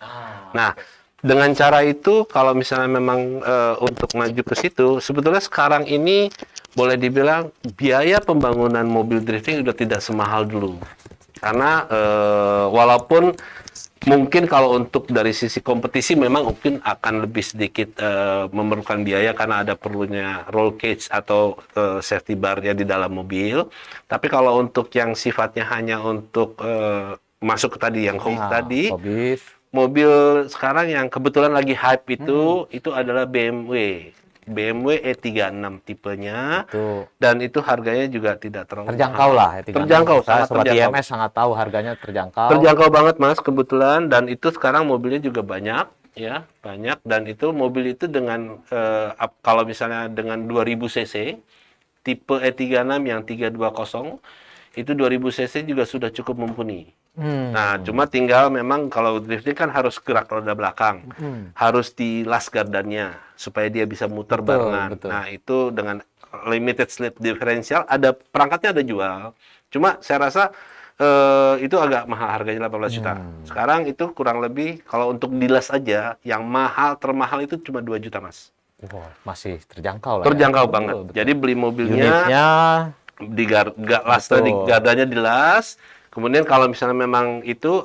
Speaker 4: Nah, dengan cara itu, kalau misalnya memang untuk maju ke situ, sebetulnya sekarang ini boleh dibilang biaya pembangunan mobil drifting sudah tidak semahal dulu. Karena walaupun mungkin kalau untuk dari sisi kompetisi memang mungkin akan lebih sedikit memerlukan biaya karena ada perlunya roll cage atau safety bar-nya di dalam mobil. Tapi kalau untuk yang sifatnya hanya untuk masuk ke tadi yang hobi tadi, mobil sekarang yang kebetulan lagi hype itu adalah BMW E36 tipenya. Dan itu harganya juga tidak terlalu
Speaker 5: Terjangkau lah.
Speaker 4: Terjangkau, sangat
Speaker 5: Sobat
Speaker 4: terjangkau.
Speaker 5: IMS sangat tahu harganya terjangkau.
Speaker 4: Terjangkau banget Mas, kebetulan. Dan itu sekarang mobilnya juga banyak, ya, banyak. Dan itu mobil itu dengan kalau misalnya dengan 2000 cc, tipe E36 yang 320 itu 2000 cc juga sudah cukup mumpuni. Nah, cuma tinggal memang kalau drifting kan harus gerak roda belakang, harus dilas gardannya supaya dia bisa muter barengan. Nah, itu dengan limited slip differential, ada perangkatnya ada jual. Cuma saya rasa itu agak mahal, harganya 18 juta. Sekarang itu kurang lebih kalau untuk dilas aja yang termahal itu cuma 2 juta Mas.
Speaker 5: Masih terjangkau lah.
Speaker 4: Terjangkau banget. Jadi beli mobilnya di gardanya dilas. Kemudian kalau misalnya memang itu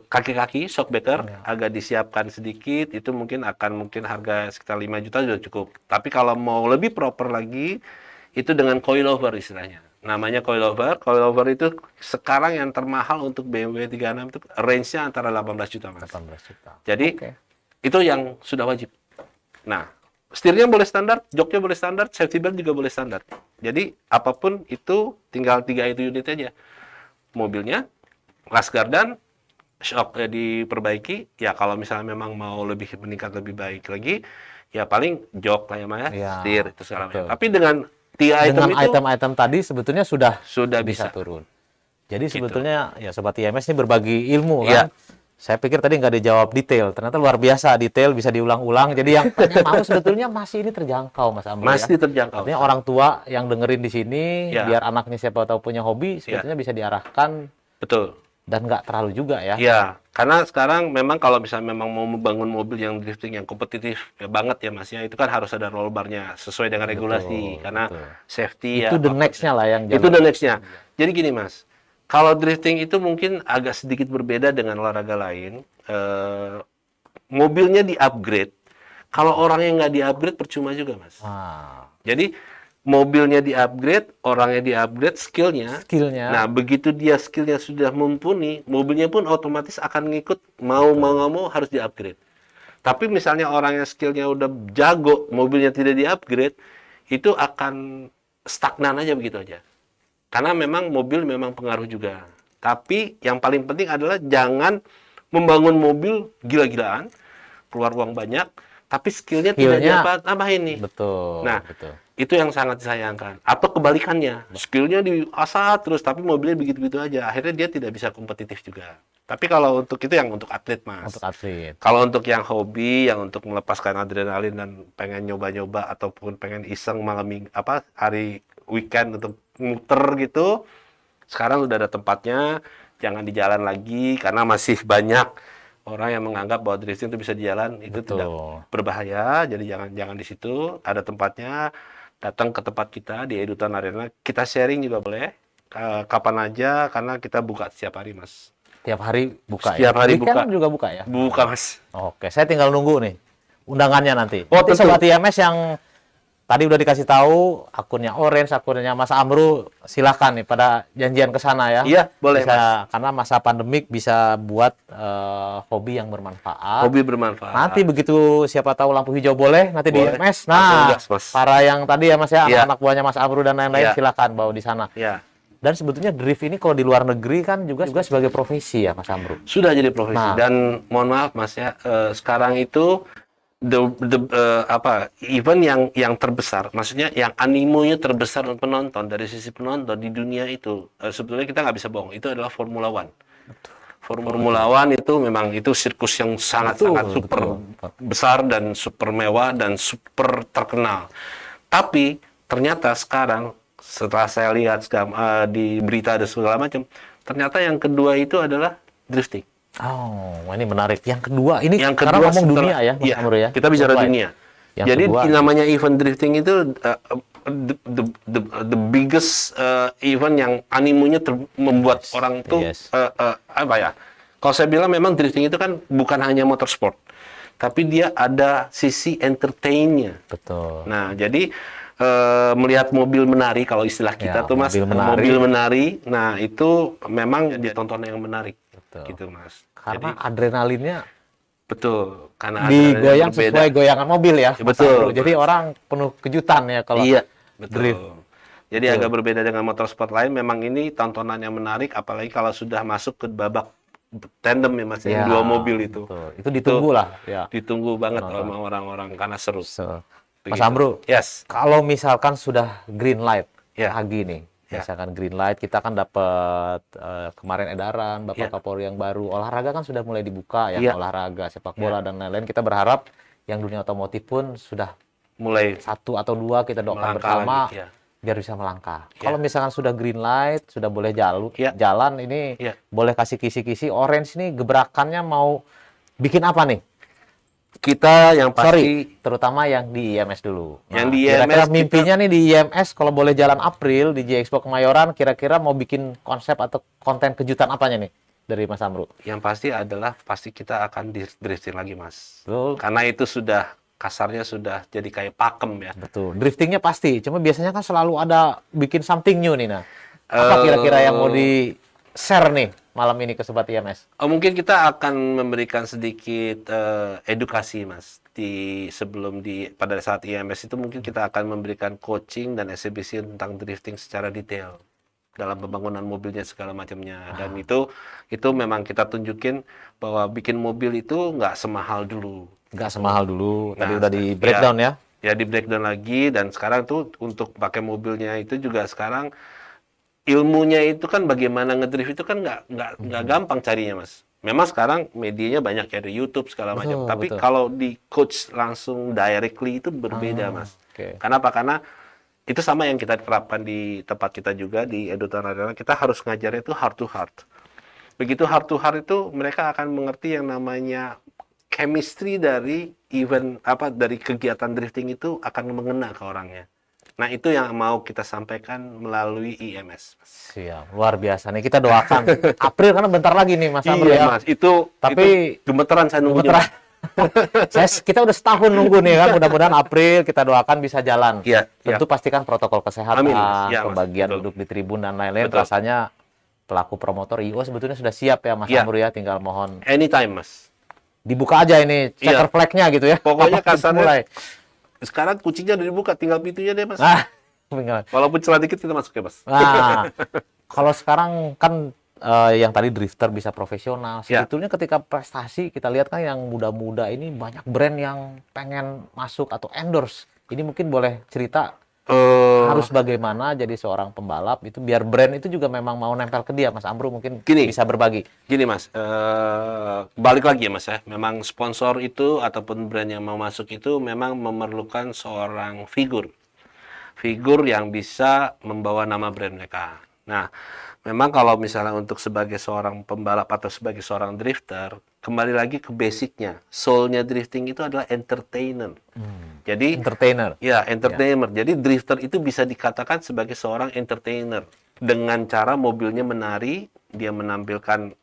Speaker 4: kaki-kaki shockbreaker agak disiapkan sedikit, itu mungkin harga sekitar 5 juta sudah cukup. Tapi kalau mau lebih proper lagi, itu dengan coilover istilahnya. Namanya coilover. Coilover itu sekarang yang termahal untuk BMW 36 itu range-nya antara 18 juta Mas.
Speaker 5: 18 juta.
Speaker 4: Jadi itu yang sudah wajib. Nah, setirnya boleh standar, joknya boleh standar, safety belt juga boleh standar. Jadi apapun itu tinggal 3 itu unit aja. Mobilnya, las gardan, shock diperbaiki. Ya kalau misalnya memang mau lebih meningkat lebih baik lagi, ya paling jok lah ya, setir itu segala macam. Tapi dengan 3 item itu,
Speaker 5: item-item tadi sebetulnya sudah
Speaker 4: bisa
Speaker 5: turun. Jadi sebetulnya ya Sobat IMS ini berbagi ilmu kan.
Speaker 4: Iya.
Speaker 5: Saya pikir tadi nggak dijawab detail, ternyata luar biasa detail, bisa diulang-ulang. Jadi yang mau sebetulnya masih ini terjangkau Mas Amri.
Speaker 4: masih terjangkau.
Speaker 5: Artinya orang tua yang dengerin di sini,
Speaker 4: Ya.
Speaker 5: biar anaknya siapa tahu punya hobi, sebetulnya bisa diarahkan
Speaker 4: Betul.
Speaker 5: dan nggak terlalu juga ya.
Speaker 4: Ya, karena sekarang memang kalau misalnya memang mau membangun mobil yang drifting yang kompetitif banget ya Mas ya, itu kan harus ada roll bar-nya sesuai dengan regulasi karena safety
Speaker 5: Itu the next-nya lah yang
Speaker 4: Itu the next-nya. Jadi gini Mas, kalau drifting itu mungkin agak sedikit berbeda dengan olahraga lain. Mobilnya di-upgrade. Kalau orangnya nggak di-upgrade percuma juga Mas. Jadi mobilnya di-upgrade, orangnya di-upgrade, skillnya. Nah, begitu dia skillnya sudah mumpuni, mobilnya pun otomatis akan ngikut, mau nggak mau harus di-upgrade. Tapi misalnya orangnya skillnya udah jago, mobilnya tidak di-upgrade, itu akan stagnan aja begitu aja. Karena memang mobil memang pengaruh juga. Tapi yang paling penting adalah jangan membangun mobil gila-gilaan, keluar uang banyak, tapi skillnya tidak ditambahin nih. Nah, itu yang sangat disayangkan. Atau kebalikannya, skillnya diasah terus, tapi mobilnya begitu-begitu aja. Akhirnya dia tidak bisa kompetitif juga. Tapi kalau untuk itu yang untuk atlet Mas.
Speaker 5: Untuk atlet.
Speaker 4: Kalau untuk yang hobi, yang untuk melepaskan adrenalin dan pengen nyoba-nyoba ataupun pengen iseng hari weekend untuk muter gitu, sekarang udah ada tempatnya. Jangan di jalan lagi karena masih banyak orang yang menganggap bahwa drifting itu bisa di jalan, itu tidak berbahaya. Jadi jangan di situ, ada tempatnya. Datang ke tempat kita di Edutan Arena, kita sharing juga boleh kapan aja karena kita buka setiap hari Mas.
Speaker 5: Tiap hari buka
Speaker 4: Setiap hari
Speaker 5: Weekend
Speaker 4: buka.
Speaker 5: juga buka ya?
Speaker 4: Buka Mas.
Speaker 5: Oke, saya tinggal nunggu nih undangannya nanti.
Speaker 4: Oh,
Speaker 5: Nanti
Speaker 4: tentu.
Speaker 5: Sobat IMS yang tadi udah dikasih tahu akunnya Orange, akunnya Mas Amru, silakan nih pada janjian ke sana ya.
Speaker 4: Iya, boleh,
Speaker 5: Bisa, karena masa pandemik bisa buat hobi yang bermanfaat.
Speaker 4: Hobi bermanfaat.
Speaker 5: Nanti begitu siapa tahu lampu hijau boleh nanti di
Speaker 4: Boleh.
Speaker 5: IMS.
Speaker 4: Langsung
Speaker 5: Nah,
Speaker 4: gas, Mas.
Speaker 5: para yang tadi ya Mas ya,
Speaker 4: Iya.
Speaker 5: anak buahnya Mas Amru dan lain-lain
Speaker 4: Iya.
Speaker 5: silakan bawa di sana.
Speaker 4: Ya,
Speaker 5: Dan sebetulnya drift ini kalau di luar negeri kan juga sebagai profesi ya Mas Amru.
Speaker 4: sudah jadi profesi.
Speaker 5: Nah.
Speaker 4: Dan mohon maaf Mas ya, sekarang itu event yang terbesar, maksudnya yang animonya terbesar untuk penonton dari sisi penonton di dunia itu, sebetulnya kita nggak bisa bohong, itu adalah Formula One. Formula One itu memang itu sirkus yang sangat-sangat super besar dan super mewah dan super terkenal. Tapi ternyata sekarang setelah saya lihat di berita dan segala macam, ternyata yang kedua itu adalah drifting.
Speaker 5: Oh, ini menarik. Yang kedua, ini
Speaker 4: Yang
Speaker 5: karena
Speaker 4: kedua
Speaker 5: ngomong
Speaker 4: setelah-
Speaker 5: dunia ya, Mas
Speaker 4: iya,
Speaker 5: Amru ya.
Speaker 4: kita bicara
Speaker 5: Worldwide.
Speaker 4: dunia.
Speaker 5: Yang
Speaker 4: Jadi
Speaker 5: kedua,
Speaker 4: namanya event drifting itu the biggest event yang animonya membuat orang tuh
Speaker 5: yes.
Speaker 4: apa ya? Kalau saya bilang memang drifting itu kan bukan hanya motorsport, tapi dia ada sisi entertainnya.
Speaker 5: betul.
Speaker 4: Nah, jadi melihat mobil menari kalau istilah kita
Speaker 5: Ya,
Speaker 4: tuh Mas,
Speaker 5: mobil menari.
Speaker 4: mobil menari. Nah, itu memang dia tontonan yang menarik.
Speaker 5: Betul.
Speaker 4: Gitu, Mas.
Speaker 5: Karena
Speaker 4: Jadi,
Speaker 5: adrenalinnya
Speaker 4: betul, karena
Speaker 5: digoyang
Speaker 4: berbeda.
Speaker 5: sesuai goyangan mobil ya. Mas
Speaker 4: Betul.
Speaker 5: Amru. Jadi orang penuh kejutan ya kalau
Speaker 4: Iya, betul.
Speaker 5: drift.
Speaker 4: Jadi agak berbeda dengan motorsport lain. Memang ini tontonan yang menarik, apalagi kalau sudah masuk ke babak tandem ya Mas,
Speaker 5: Ya,
Speaker 4: yang dua mobil itu.
Speaker 5: betul. Itu ditunggu lah ya.
Speaker 4: Ditunggu banget
Speaker 5: Penonton.
Speaker 4: sama orang-orang karena seru.
Speaker 5: Mas
Speaker 4: Begitu.
Speaker 5: Amru,
Speaker 4: Yes.
Speaker 5: kalau misalkan sudah green light
Speaker 4: Ya.
Speaker 5: pagi nih,
Speaker 4: Ya.
Speaker 5: misalkan green light, kita kan dapat kemarin edaran Bapak
Speaker 4: Ya.
Speaker 5: Kapolri yang baru, olahraga kan sudah mulai dibuka ya,
Speaker 4: Ya.
Speaker 5: olahraga sepak bola dan lain-lain. Kita berharap yang dunia otomotif pun sudah
Speaker 4: Mulai
Speaker 5: 1 atau 2 kita doakan
Speaker 4: melangkah
Speaker 5: bersama
Speaker 4: lagi, ya.
Speaker 5: biar bisa melangkah.
Speaker 4: Ya.
Speaker 5: Kalau misalkan sudah green light, sudah boleh
Speaker 4: Ya.
Speaker 5: jalan ini
Speaker 4: Ya.
Speaker 5: boleh kasih kisi-kisi. Orange ini gebrakannya mau bikin apa nih?
Speaker 4: Kita yang pasti
Speaker 5: Sorry, terutama yang di IMS dulu.
Speaker 4: Yang di
Speaker 5: kira-kira
Speaker 4: IMS
Speaker 5: mimpinya nih di IMS kalau boleh jalan April di J-Expo Kemayoran, kira-kira mau bikin konsep atau konten kejutan apanya nih dari Mas Amru?
Speaker 4: yang pasti adalah pasti kita akan drifting lagi Mas.
Speaker 5: Betul.
Speaker 4: Karena itu sudah kasarnya sudah jadi kayak pakem ya.
Speaker 5: Betul. Driftingnya pasti, cuma biasanya kan selalu ada bikin something new nih. Nah, apa kira-kira yang mau di-share nih malam ini ke Sobat IMS?
Speaker 4: Mungkin kita akan memberikan sedikit edukasi Mas pada saat IMS itu mungkin kita akan memberikan coaching dan eksibisi tentang drifting secara detail dalam pembangunan mobilnya segala macamnya. Dan itu memang kita tunjukin bahwa bikin mobil itu nggak semahal dulu.
Speaker 5: Nggak semahal dulu, tadi
Speaker 4: Nah,
Speaker 5: udah di breakdown ya.
Speaker 4: Ya di breakdown lagi, dan sekarang tuh untuk pakai mobilnya itu juga sekarang ilmunya itu kan bagaimana ngedrift itu kan nggak gampang carinya Mas. Memang sekarang medianya banyak ya, ada YouTube segala macam.
Speaker 5: Betul,
Speaker 4: Tapi
Speaker 5: betul.
Speaker 4: kalau di coach langsung directly itu berbeda Mas.
Speaker 5: Oke.
Speaker 4: Kenapa? Karena itu sama yang kita terapkan di tempat kita juga di Edutan Arena. Kita harus ngajarnya itu heart to heart. Begitu heart to heart itu mereka akan mengerti yang namanya chemistry dari dari kegiatan drifting itu akan mengena ke orangnya. Nah, itu yang mau kita sampaikan melalui IMS.
Speaker 5: Siap, luar biasa nih, kita doakan. April karena bentar lagi nih Mas Amru
Speaker 4: Iya,
Speaker 5: ya.
Speaker 4: Mas. Itu
Speaker 5: Tapi-
Speaker 4: gemeteran saya nunggunya.
Speaker 5: Gemeteran. Kita udah setahun nunggu nih kan, mudah-mudahan April kita doakan bisa jalan.
Speaker 4: Iya,
Speaker 5: Tentu pastikan protokol kesehatan,
Speaker 4: Amin, Mas. Ya, Mas.
Speaker 5: pembagian
Speaker 4: Betul.
Speaker 5: duduk di tribun dan lain-lain.
Speaker 4: Betul.
Speaker 5: Rasanya pelaku promotor IO sebetulnya sudah siap ya Mas
Speaker 4: Iya.
Speaker 5: Amru ya, tinggal mohon
Speaker 4: Anytime, Mas.
Speaker 5: dibuka aja ini checker
Speaker 4: Iya.
Speaker 5: flag-nya gitu ya.
Speaker 4: Pokoknya
Speaker 5: Kapan
Speaker 4: kasarnya-
Speaker 5: mulai.
Speaker 4: Sekarang kuncinya udah dibuka, tinggal pintunya deh, Mas.
Speaker 5: Nah, tinggal.
Speaker 4: Walaupun celah dikit kita masuk ya, Mas.
Speaker 5: Nah, kalau sekarang kan yang tadi drifter bisa profesional.
Speaker 4: Ya.
Speaker 5: Sebetulnya ketika prestasi kita lihat kan yang muda-muda ini banyak brand yang pengen masuk atau endorse. Ini mungkin boleh cerita harus bagaimana jadi seorang pembalap itu biar brand itu juga memang mau nempel ke dia. Mas Amru mungkin
Speaker 4: Gini.
Speaker 5: bisa berbagi.
Speaker 4: Gini Mas, balik lagi ya Mas ya. Memang sponsor itu ataupun brand yang mau masuk itu memang memerlukan seorang figur yang bisa membawa nama brand mereka. Nah, memang kalau misalnya untuk sebagai seorang pembalap atau sebagai seorang drifter, kembali lagi ke basicnya. Soul-nya drifting itu adalah entertainer. Jadi
Speaker 5: Entertainer.
Speaker 4: ya, entertainer. Jadi drifter itu bisa dikatakan sebagai seorang entertainer dengan cara mobilnya menari, dia menampilkan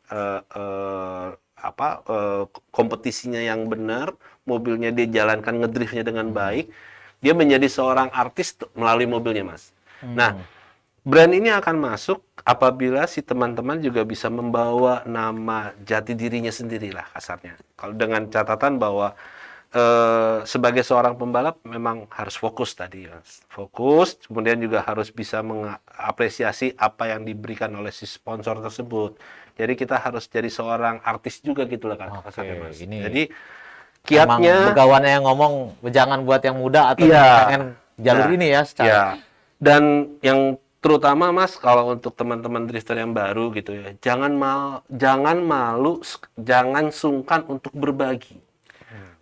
Speaker 4: kompetisinya yang benar, mobilnya dia jalankan ngedriftnya dengan baik. Dia menjadi seorang artis melalui mobilnya, Mas. Nah, brand ini akan masuk apabila si teman-teman juga bisa membawa nama jati dirinya sendirilah kasarnya. Kalau dengan catatan bahwa sebagai seorang pembalap memang harus fokus tadi, Mas. Fokus, kemudian juga harus bisa mengapresiasi apa yang diberikan oleh si sponsor tersebut. Jadi kita harus jadi seorang artis juga gitu lah kan, kasarnya, Mas.
Speaker 5: ini
Speaker 4: Jadi
Speaker 5: Emang
Speaker 4: kiatnya
Speaker 5: begawannya yang ngomong jangan buat yang muda atau
Speaker 4: Iya.
Speaker 5: yang pengen jalur
Speaker 4: Nah,
Speaker 5: ini ya secara
Speaker 4: ya. Dan yang terutama Mas, kalau untuk teman-teman drifter yang baru gitu ya, jangan malu, jangan sungkan untuk berbagi.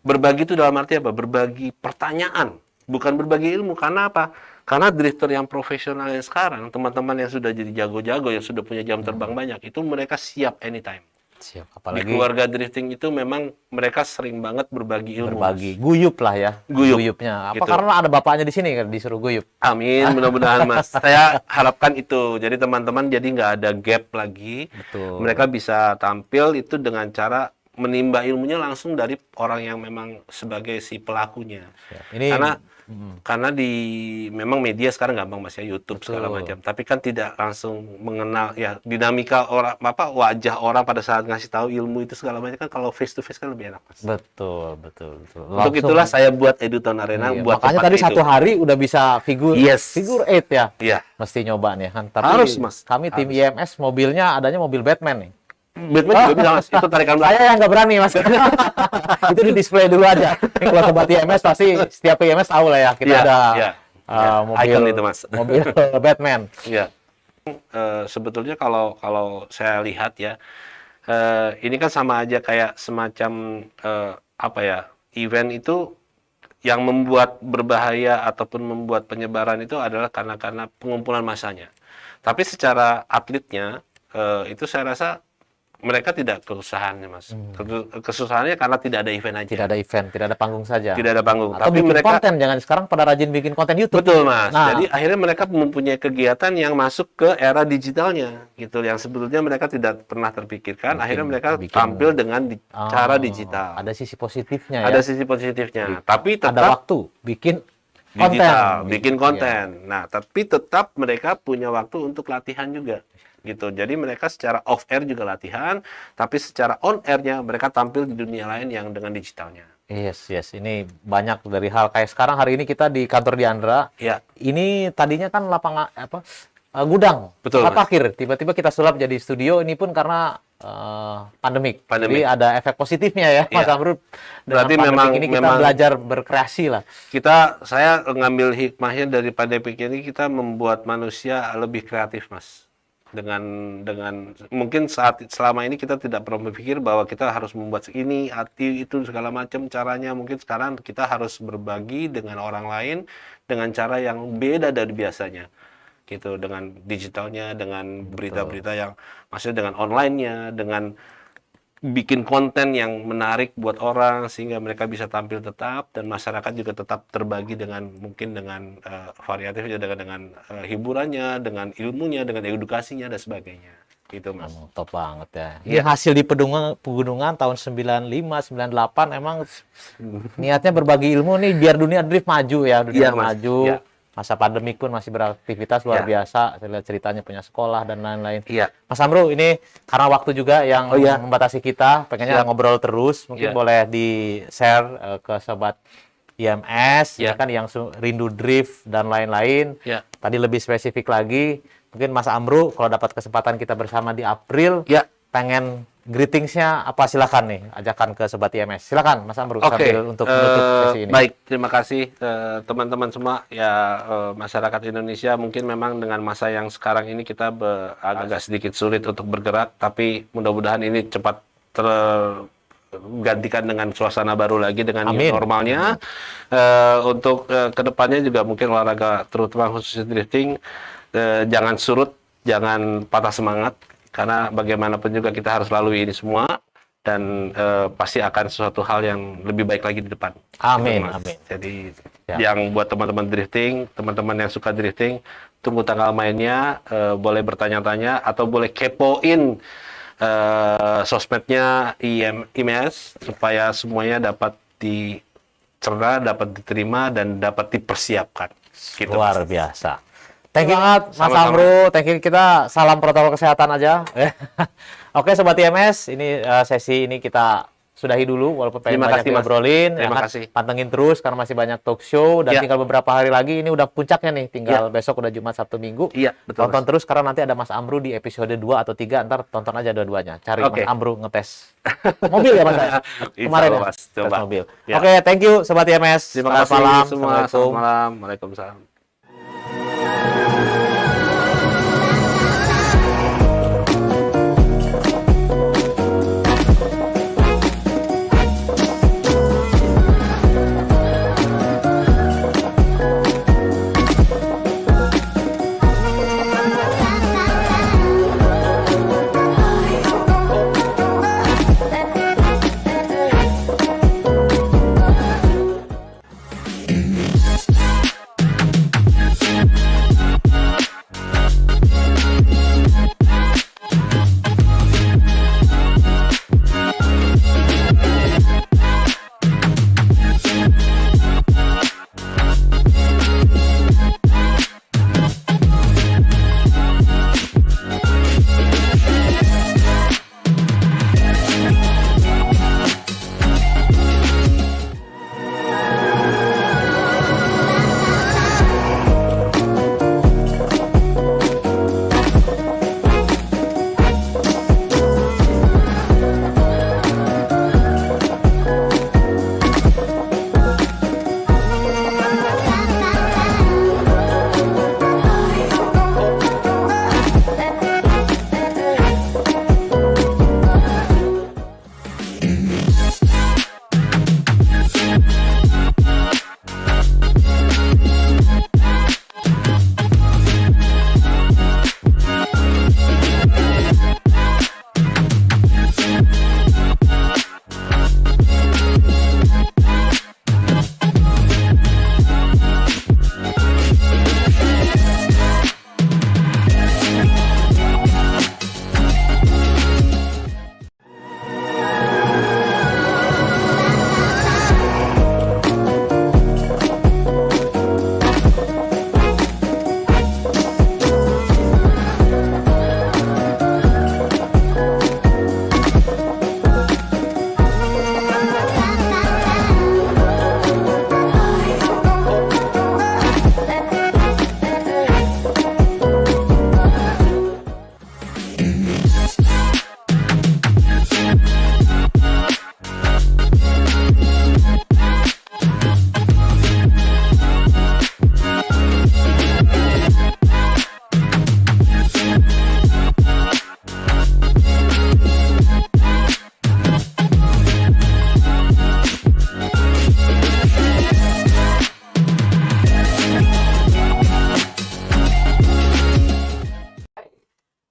Speaker 4: Berbagi itu dalam arti apa? Berbagi pertanyaan, bukan berbagi ilmu. Karena apa? Karena drifter yang profesional yang sekarang, teman-teman yang sudah jadi jago-jago, yang sudah punya jam terbang banyak, itu mereka siap anytime.
Speaker 5: siap.
Speaker 4: Di
Speaker 5: Apalagi
Speaker 4: keluarga drifting itu memang mereka sering banget berbagi ilmu.
Speaker 5: berbagi, guyup lah ya,
Speaker 4: Guyup.
Speaker 5: guyupnya. Apa
Speaker 4: Gitu.
Speaker 5: karena ada bapaknya di sini kan disuruh guyup?
Speaker 4: Amin, mudah-mudahan Mas. Saya harapkan itu. Jadi teman-teman jadi nggak ada gap lagi.
Speaker 5: Betul.
Speaker 4: Mereka bisa tampil itu dengan cara menimba ilmunya langsung dari orang yang memang sebagai si pelakunya.
Speaker 5: Ya, ini
Speaker 4: Karena memang media sekarang gampang Mas ya, YouTube segala
Speaker 5: Betul.
Speaker 4: macam. Tapi kan tidak langsung mengenal ya dinamika orang wajah orang pada saat ngasih tahu ilmu itu segala macam kan kalau face to face kan lebih enak Mas.
Speaker 5: betul, betul, betul.
Speaker 4: Untuk
Speaker 5: Langsung-
Speaker 4: itulah saya buat Eduton Arena
Speaker 5: Iya,
Speaker 4: buat
Speaker 5: makanya
Speaker 4: tempat
Speaker 5: tadi
Speaker 4: itu.
Speaker 5: satu hari udah bisa figur
Speaker 4: Yes.
Speaker 5: figur 8 ya.
Speaker 4: Iya.
Speaker 5: Mesti nyoba nih kan. Tapi
Speaker 4: Harus, Mas.
Speaker 5: kami tim IMS mobilnya adanya mobil Batman nih.
Speaker 4: Batman juga bisa Mas. Itu tarikan belakang.
Speaker 5: Saya yang nggak berani mas. Itu di display dulu aja. Ini kalau sobat IMS pasti setiap IMS tahu lah ya kita
Speaker 4: Iya,
Speaker 5: ada
Speaker 4: iya.
Speaker 5: mobil
Speaker 4: Icon itu, Mas.
Speaker 5: mobil Batman.
Speaker 4: Iya. Sebetulnya kalau saya lihat ya, ini kan sama aja kayak semacam apa ya, event itu yang membuat berbahaya ataupun membuat penyebaran itu adalah karena pengumpulan massanya. Tapi secara atletnya itu saya rasa mereka tidak kesusahannya Mas. Kesusahannya karena tidak ada event aja.
Speaker 5: Tidak ada event, tidak ada panggung saja.
Speaker 4: Tidak ada panggung.
Speaker 5: Atau
Speaker 4: Tapi
Speaker 5: bikin
Speaker 4: mereka
Speaker 5: konten, jangan sekarang pada rajin bikin konten YouTube.
Speaker 4: betul Mas.
Speaker 5: Nah.
Speaker 4: Jadi akhirnya mereka mempunyai kegiatan yang masuk ke era digitalnya gitu yang sebetulnya mereka tidak pernah terpikirkan. Akhirnya mereka tampil dengan cara digital.
Speaker 5: Ada sisi positifnya
Speaker 4: Ada
Speaker 5: ya.
Speaker 4: sisi positifnya. Tapi
Speaker 5: Ada
Speaker 4: tetap
Speaker 5: waktu bikin konten.
Speaker 4: digital, bikin
Speaker 5: Iya.
Speaker 4: konten. Nah, tapi tetap mereka punya waktu untuk latihan juga gitu. Jadi mereka secara off air juga latihan, tapi secara on airnya mereka tampil di dunia lain yang dengan digitalnya.
Speaker 5: Yes. Ini banyak dari hal kayak sekarang hari ini kita di kantor Diandra.
Speaker 4: Ya,
Speaker 5: Ini tadinya kan lapangan gudang,
Speaker 4: Betul,
Speaker 5: tempat
Speaker 4: Mas.
Speaker 5: parkir. Tiba-tiba kita sulap jadi studio. Ini pun karena pandemik.
Speaker 4: Pandemik.
Speaker 5: Jadi ada efek positifnya ya, Mas
Speaker 4: Iya.
Speaker 5: Amrul. Dengan
Speaker 4: Berarti
Speaker 5: pandemik
Speaker 4: memang-
Speaker 5: ini kita
Speaker 4: memang-
Speaker 5: belajar berkreasi lah.
Speaker 4: saya ngambil hikmahnya dari pandemi ini kita membuat manusia lebih kreatif, Mas. Dengan mungkin selama ini kita tidak pernah berpikir bahwa kita harus membuat ini, arti itu segala macam caranya. Mungkin sekarang kita harus berbagi dengan orang lain dengan cara yang beda dari biasanya. Gitu, dengan digitalnya, dengan berita-berita yang maksudnya dengan online-nya, dengan bikin konten yang menarik buat orang sehingga mereka bisa tampil tetap dan masyarakat juga tetap terbagi dengan mungkin dengan variatifnya dengan hiburannya, dengan ilmunya, dengan edukasinya dan sebagainya. Gitu, Mas.
Speaker 5: Top banget ya. Ini
Speaker 4: Iya.
Speaker 5: hasil di pegunungan tahun 95, 98 emang niatnya berbagi ilmu nih biar dunia drift maju ya, dunia
Speaker 4: Iya, Mas.
Speaker 5: maju.
Speaker 4: Iya.
Speaker 5: Masa pandemik pun masih beraktivitas luar
Speaker 4: Iya.
Speaker 5: biasa. Saya lihat ceritanya punya sekolah dan lain-lain.
Speaker 4: Iya.
Speaker 5: Mas Amru, ini karena waktu juga yang
Speaker 4: Oh, iya.
Speaker 5: membatasi kita, pengennya
Speaker 4: Siap.
Speaker 5: ngobrol terus. Mungkin
Speaker 4: Iya.
Speaker 5: boleh di-share ke sobat IMS,
Speaker 4: Iya.
Speaker 5: ya kan yang rindu drift dan lain-lain.
Speaker 4: Ya.
Speaker 5: Tadi lebih spesifik lagi, mungkin Mas Amru kalau dapat kesempatan kita bersama di April,
Speaker 4: Ya.
Speaker 5: pengen greetingsnya apa silakan nih, ajakan ke sobat IMS. Silakan Mas Amru
Speaker 4: Oke,
Speaker 5: sambil untuk menutup sesi ini.
Speaker 4: baik, terima kasih teman-teman semua ya, masyarakat Indonesia. Mungkin memang dengan masa yang sekarang ini kita agak sedikit sulit untuk bergerak, tapi mudah-mudahan ini cepat tergantikan dengan suasana baru lagi dengan new
Speaker 5: Amin.
Speaker 4: normalnya. Untuk kedepannya juga mungkin olahraga terutama khususnya drifting jangan surut, jangan patah semangat. Karena bagaimanapun juga kita harus lalui ini semua dan pasti akan sesuatu hal yang lebih baik lagi di depan.
Speaker 5: Amin,
Speaker 4: Gitu, Mas.
Speaker 5: amin.
Speaker 4: Jadi
Speaker 5: Ya.
Speaker 4: yang buat teman-teman drifting, teman-teman yang suka drifting, tunggu tanggal mainnya, boleh bertanya-tanya atau boleh kepoin sosmednya IMS supaya semuanya dapat dicerna, dapat diterima, dan dapat dipersiapkan. Gitu.
Speaker 3: Luar biasa. Thank you banget, Mas
Speaker 4: Sama-sama.
Speaker 3: Amru. Thank you. Kita salam protokol kesehatan aja. Oke, Sobat IMS, ini sesi ini kita sudahi dulu, walaupun pengen
Speaker 4: Terima
Speaker 3: banyak
Speaker 4: kasih, Mas.
Speaker 3: ngobrolin.
Speaker 4: Terima
Speaker 3: kan.
Speaker 4: kasih.
Speaker 3: Pantengin terus, karena masih banyak talk show, dan
Speaker 4: Ya.
Speaker 3: tinggal beberapa hari lagi, ini udah puncaknya nih. Tinggal besok udah Jumat, Sabtu, Minggu.
Speaker 4: Iya, betul.
Speaker 3: Tonton
Speaker 4: Mas.
Speaker 3: terus, karena nanti ada Mas Amru di episode 2 atau 3, ntar tonton aja dua-duanya. Cari
Speaker 4: Oke.
Speaker 3: Mas Amru ngetes mobil ya Mas?
Speaker 4: Insya
Speaker 3: Kemarin
Speaker 4: Allah,
Speaker 3: ya?
Speaker 4: Mas.
Speaker 3: Tes
Speaker 4: Coba.
Speaker 3: mobil.
Speaker 4: Ya.
Speaker 3: Oke, thank you Sobat IMS.
Speaker 4: Terima
Speaker 3: Selamat
Speaker 4: kasih
Speaker 3: malam.
Speaker 4: semua.
Speaker 3: Assalamualaikum.
Speaker 4: Selamat malam. Waalaikumsalam.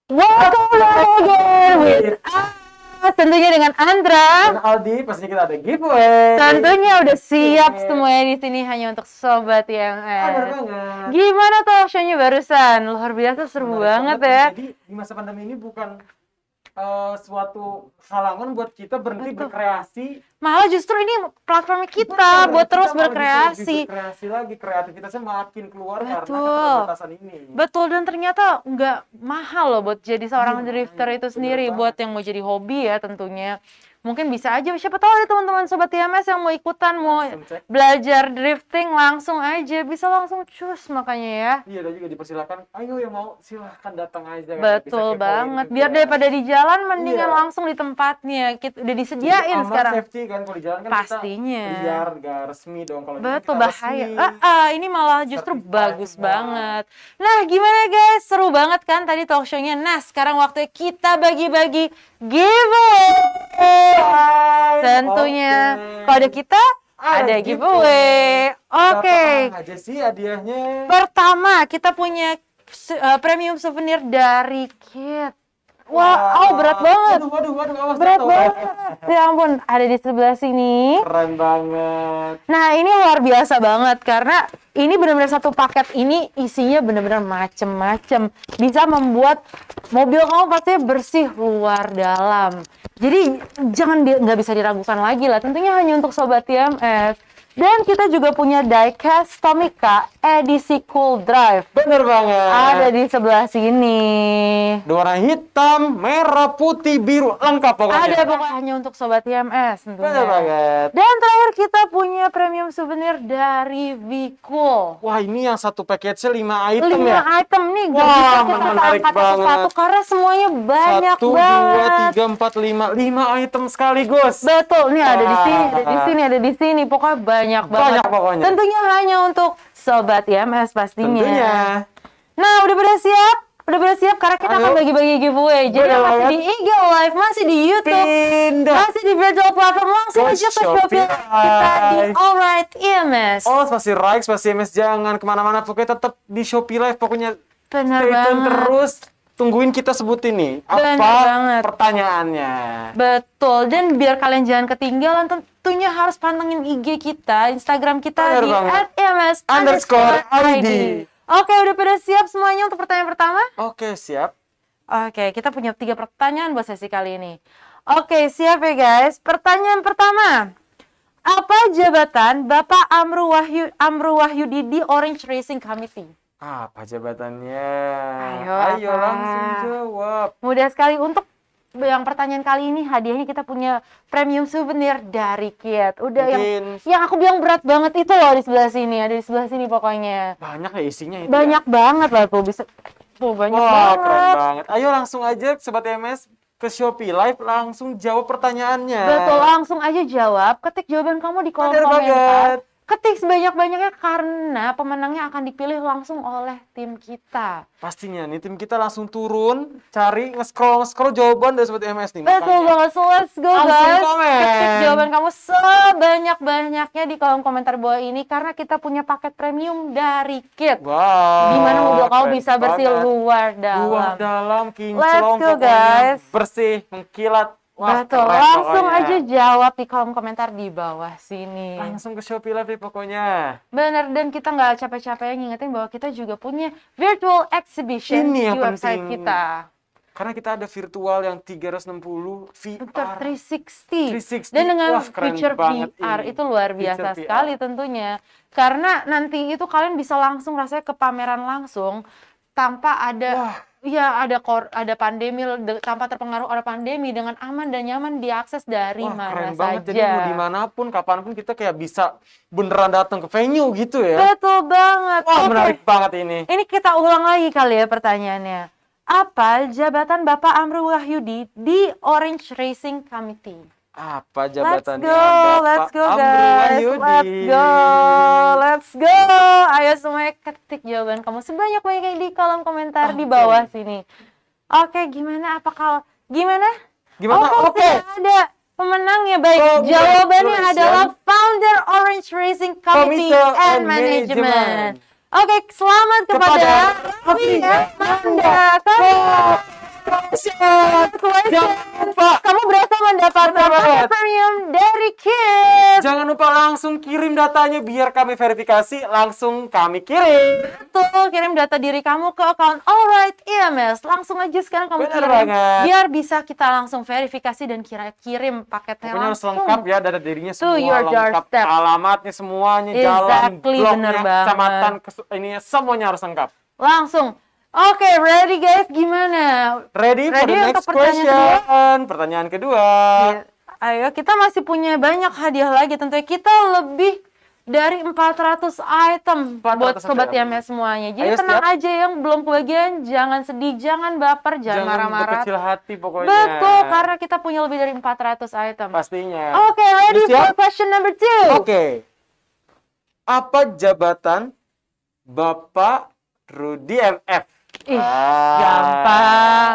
Speaker 2: Welcome back again with us. Tentunya dengan Andra.
Speaker 1: Dan Aldi, pastinya kita ada giveaway.
Speaker 2: Tentunya udah siap semuanya di sini hanya untuk sobat yang
Speaker 1: Bener banget.
Speaker 2: Gimana talk show-nya barusan? Luar biasa, seru
Speaker 1: Menarik
Speaker 2: banget ya.
Speaker 1: Jadi di masa pandemi ini bukan suatu halangan buat kita berhenti
Speaker 2: Betul.
Speaker 1: berkreasi.
Speaker 2: Malah justru ini platformnya kita
Speaker 1: Bener,
Speaker 2: buat
Speaker 1: kita
Speaker 2: terus
Speaker 1: malah bisa lebih
Speaker 2: berkreasi.
Speaker 1: berkreasi lagi, kreativitasnya makin keluar karena
Speaker 2: Betul.
Speaker 1: keterbatasan ini.
Speaker 2: Betul, dan ternyata nggak mahal loh buat jadi seorang
Speaker 1: Iya,
Speaker 2: drifter itu
Speaker 1: bener
Speaker 2: sendiri.
Speaker 1: banget.
Speaker 2: Buat yang mau jadi hobi ya tentunya. Mungkin bisa aja, siapa tahu ada teman-teman Sobat TMS yang mau ikutan, mau
Speaker 1: Langsung cek.
Speaker 2: belajar drifting, langsung aja. Bisa langsung cus makanya ya.
Speaker 1: Iya, dan juga dipersilakan. Ayo yang mau silahkan datang aja. Bisa
Speaker 2: Betul
Speaker 1: kepoin
Speaker 2: banget.
Speaker 1: juga.
Speaker 2: Biar daripada di jalan, mendingan
Speaker 1: Iya.
Speaker 2: langsung di tempatnya. Udah
Speaker 1: Jadi
Speaker 2: disediain
Speaker 1: aman,
Speaker 2: sekarang.
Speaker 1: safety kan kalau di jalan kan
Speaker 2: Pastinya.
Speaker 1: kita liar, nggak resmi dong. Kalau ini
Speaker 2: Betul,
Speaker 1: kita
Speaker 2: bahaya.
Speaker 1: resmi.
Speaker 2: Ini malah justru
Speaker 1: Certified
Speaker 2: bagus
Speaker 1: semua.
Speaker 2: banget. Nah, gimana guys? Seru banget kan tadi talk show-nya. Nah, sekarang waktunya kita bagi-bagi giveaway. Tentunya
Speaker 1: Oke.
Speaker 2: kode kita ada giveaway. Oke.
Speaker 1: Berapa aja sih hadiahnya?
Speaker 2: Pertama, kita punya premium souvenir dari Kit. Wah, berat banget.
Speaker 1: Waduh, awas
Speaker 2: Berat
Speaker 1: jatuh.
Speaker 2: banget. Ya ampun, ada di sebelah sini.
Speaker 1: Keren banget.
Speaker 2: Nah, ini luar biasa banget karena ini benar-benar satu paket ini isinya benar-benar macem-macem. Bisa membuat mobil kamu pastinya bersih luar dalam. Jadi jangan nggak bisa diragukan lagi lah. Tentunya hanya untuk sobat TMS. Dan kita juga punya diecast Tomica edisi Cool Drive.
Speaker 1: Bener banget.
Speaker 2: Ada di sebelah sini.
Speaker 1: Warna hitam, merah, putih, biru, lengkap pokoknya.
Speaker 2: Ada pokoknya hanya untuk Sobat IMS tentunya.
Speaker 1: Bener banget.
Speaker 2: Dan terakhir kita punya premium souvenir dari Vcool.
Speaker 1: Wah, ini yang satu package-nya 5 item
Speaker 2: 5
Speaker 1: ya?
Speaker 2: item nih, gak
Speaker 1: Wah,
Speaker 2: bisa kita
Speaker 1: menarik
Speaker 2: angkat
Speaker 1: banget.
Speaker 2: satu-satu karena semuanya banyak
Speaker 1: 1, 2,
Speaker 2: banget.
Speaker 1: 3, 4, 5. 5 item sekaligus.
Speaker 2: Betul, nih ada di sini,
Speaker 1: Wah.
Speaker 2: ada di sini, ada di sini. Pokoknya banyak banget.
Speaker 1: Banyak pokoknya.
Speaker 2: Tentunya hanya untuk Sobat IMS pastinya.
Speaker 1: Tentunya.
Speaker 2: Nah, udah pada siap? Udah pada siap karena kita
Speaker 1: Ayo.
Speaker 2: akan bagi-bagi giveaway. Jadi
Speaker 1: Bener
Speaker 2: masih
Speaker 1: banget.
Speaker 2: di IG Live, masih di YouTube,
Speaker 1: Pindah.
Speaker 2: masih di virtual platform, langsung
Speaker 1: Go
Speaker 2: aja ke
Speaker 1: Shopee
Speaker 2: Shopee kita di
Speaker 1: Live.
Speaker 2: Alright IMS.
Speaker 1: Oh, masih Rikes, masih MS, jangan kemana-mana. Pokoknya tetap di Shopee Live. Pokoknya
Speaker 2: Bener
Speaker 1: stay tune
Speaker 2: banget.
Speaker 1: terus. Tungguin kita sebutin nih.
Speaker 2: Bener
Speaker 1: Apa
Speaker 2: banget.
Speaker 1: pertanyaannya.
Speaker 2: Betul, dan biar kalian jangan ketinggalan tentunya harus pantengin IG kita, Instagram kita
Speaker 1: Bener
Speaker 2: di
Speaker 1: banget.
Speaker 2: @ms_id. Oke, udah pada siap semuanya untuk pertanyaan pertama?
Speaker 1: Oke, siap.
Speaker 2: Oke, kita punya 3 pertanyaan buat sesi kali ini. Oke, siap ya guys. Pertanyaan pertama. Apa jabatan Bapak Amru Wahyudi di Orange Racing Committee?
Speaker 1: Apa jabatannya?
Speaker 2: Ayo, apa?
Speaker 1: langsung jawab.
Speaker 2: Mudah sekali. Untuk yang pertanyaan kali ini hadiahnya kita punya premium souvenir dari Kit. Udah
Speaker 1: Mungkin
Speaker 2: yang aku bilang berat banget itu loh di sebelah sini. Ada di sebelah sini pokoknya.
Speaker 1: banyak ya isinya itu.
Speaker 2: Banyak banget lah tuh bisa. Tuh banyak
Speaker 1: Wah, keren
Speaker 2: banget.
Speaker 1: banget. Ayo langsung aja Sobat MS ke Shopee Live langsung jawab pertanyaannya.
Speaker 2: Betul, langsung aja jawab. Ketik jawaban kamu di kolom
Speaker 1: Bener
Speaker 2: komentar.
Speaker 1: banget.
Speaker 2: Ketik sebanyak-banyaknya karena pemenangnya akan dipilih langsung oleh tim kita.
Speaker 1: Pastinya nih tim kita langsung turun, cari nge-scroll jawaban dari Sobat MS nih.
Speaker 2: Betul
Speaker 1: Makanya.
Speaker 2: banget, so let's go
Speaker 1: Langsung
Speaker 2: guys.
Speaker 1: komen.
Speaker 2: Ketik jawaban kamu sebanyak-banyaknya di kolom komentar bawah ini karena kita punya paket premium dari Kit.
Speaker 1: Wow.
Speaker 2: Di mana mobil kamu
Speaker 1: keren
Speaker 2: bisa bersih
Speaker 1: banget.
Speaker 2: luar dalam.
Speaker 1: Luar dalam,
Speaker 2: Let's
Speaker 1: kinclong,
Speaker 2: go,
Speaker 1: pokoknya
Speaker 2: guys.
Speaker 1: bersih, mengkilat. Wah,
Speaker 2: Betul,
Speaker 1: keren
Speaker 2: langsung
Speaker 1: pokoknya.
Speaker 2: aja jawab di kolom komentar di bawah sini.
Speaker 1: Langsung ke Shopee Live nih pokoknya.
Speaker 2: Bener, dan kita nggak capek-capek ngingetin bahwa kita juga punya virtual exhibition
Speaker 1: Ini yang
Speaker 2: di website
Speaker 1: penting.
Speaker 2: kita.
Speaker 1: Karena kita ada virtual yang 360 VR.
Speaker 2: Bentar, 360.
Speaker 1: 360.
Speaker 2: Dan dengan
Speaker 1: Wah, keren
Speaker 2: feature
Speaker 1: banget
Speaker 2: VR
Speaker 1: ini.
Speaker 2: itu luar biasa
Speaker 1: Feature VR.
Speaker 2: sekali tentunya. Karena nanti itu kalian bisa langsung rasanya ke pameran langsung tanpa ada ada pandemi, tanpa terpengaruh oleh pandemi, dengan aman dan nyaman diakses dari
Speaker 1: Wah,
Speaker 2: mana
Speaker 1: keren
Speaker 2: saja.
Speaker 1: banget. Jadi mau dimanapun, kapanpun kita kayak bisa beneran datang ke venue gitu ya.
Speaker 2: Betul banget.
Speaker 1: Wah,
Speaker 2: Oke.
Speaker 1: menarik banget ini.
Speaker 2: Ini kita ulang lagi kali ya pertanyaannya. Apa jabatan Bapak Amru Wahyudi di Orange Racing Committee?
Speaker 1: Apa
Speaker 2: Let's
Speaker 1: jabatannya
Speaker 2: go,
Speaker 1: Bapak
Speaker 2: let's go
Speaker 1: Amru
Speaker 2: guys,
Speaker 1: Wahyudi?
Speaker 2: let's go. Ayo semuanya ketik jawaban kamu sebanyak-banyaknya di kolom komentar di bawah sini. Oke, gimana? Gimana?
Speaker 1: Gimana? Oke.
Speaker 2: Sudah ada pemenangnya. Baik, jawabannya
Speaker 1: Congratulations.
Speaker 2: adalah founder Orange Racing Committee
Speaker 1: Committee
Speaker 2: and
Speaker 1: and
Speaker 2: Management.
Speaker 1: Management.
Speaker 2: Oke, selamat kepada Raffi Amanda. Kamu berhasil mendapatkan
Speaker 1: Benar banget.
Speaker 2: paket premium dari Kit.
Speaker 1: Jangan lupa langsung kirim datanya biar kami verifikasi, langsung kami kirim.
Speaker 2: Betul, kirim data diri kamu ke akun Alright IMS. Langsung aja sekarang kamu
Speaker 1: Benar
Speaker 2: kirim
Speaker 1: banget.
Speaker 2: biar bisa kita langsung verifikasi dan kirim paketnya
Speaker 1: Pokoknya harus
Speaker 2: langsung.
Speaker 1: lengkap ya, data dirinya
Speaker 2: To
Speaker 1: semua
Speaker 2: your
Speaker 1: lengkap,
Speaker 2: doorstep.
Speaker 1: alamatnya semuanya, jalan,
Speaker 2: Exactly, bener
Speaker 1: blognya,
Speaker 2: banget.
Speaker 1: kecamatan, ininya semuanya harus lengkap.
Speaker 2: Langsung. Oke, ready guys? Gimana?
Speaker 1: Ready for
Speaker 2: Ready
Speaker 1: the
Speaker 2: untuk
Speaker 1: next
Speaker 2: pertanyaan
Speaker 1: question? Pertanyaan kedua.
Speaker 2: Ya, ayo, kita masih punya banyak hadiah lagi. Tentunya kita lebih dari 400 item
Speaker 1: 400
Speaker 2: buat Sobat
Speaker 1: item.
Speaker 2: IMS semuanya. Jadi
Speaker 1: Ayo,
Speaker 2: tenang
Speaker 1: siap.
Speaker 2: aja yang belum kebagian, jangan sedih, jangan baper, jangan marah-marah.
Speaker 1: berkecil hati pokoknya.
Speaker 2: Betul, karena kita punya lebih dari 400 item.
Speaker 1: pastinya.
Speaker 2: Oke, ready
Speaker 1: Siap?
Speaker 2: for question number 2.
Speaker 1: Oke. Apa jabatan Bapak Rudi MF?
Speaker 2: Ih, gampang.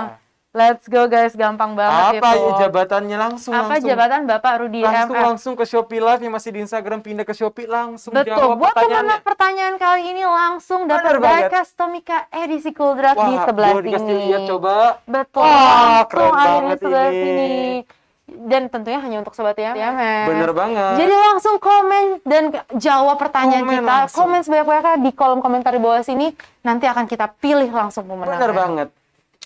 Speaker 2: Let's go guys, gampang banget
Speaker 1: Apa
Speaker 2: itu.
Speaker 1: jabatannya langsung?
Speaker 2: Apa jabatan Bapak Rudi MF?
Speaker 1: Langsung ke Shopee Live yang masih di Instagram, pindah ke Shopee langsung
Speaker 2: Betul,
Speaker 1: jawab
Speaker 2: buat
Speaker 1: pertanyaannya.
Speaker 2: pemenang pertanyaan kali ini langsung dapat
Speaker 1: Bener banget.
Speaker 2: diecast Tomica edisi Cool Drive di sebelah
Speaker 1: boleh dikasih
Speaker 2: sini.
Speaker 1: lihat coba.
Speaker 2: Betul,
Speaker 1: Wah,
Speaker 2: langsung
Speaker 1: keren
Speaker 2: ada di
Speaker 1: banget
Speaker 2: sebelah
Speaker 1: ini.
Speaker 2: sini. Dan tentunya hanya untuk Sobat IMS.
Speaker 1: Bener banget.
Speaker 2: Jadi langsung komen dan jawab pertanyaan
Speaker 1: Komen
Speaker 2: kita.
Speaker 1: langsung.
Speaker 2: Komen sebanyak-banyaknya di kolom komentar di bawah sini. Nanti akan kita pilih langsung pemenangnya.
Speaker 1: Bener banget.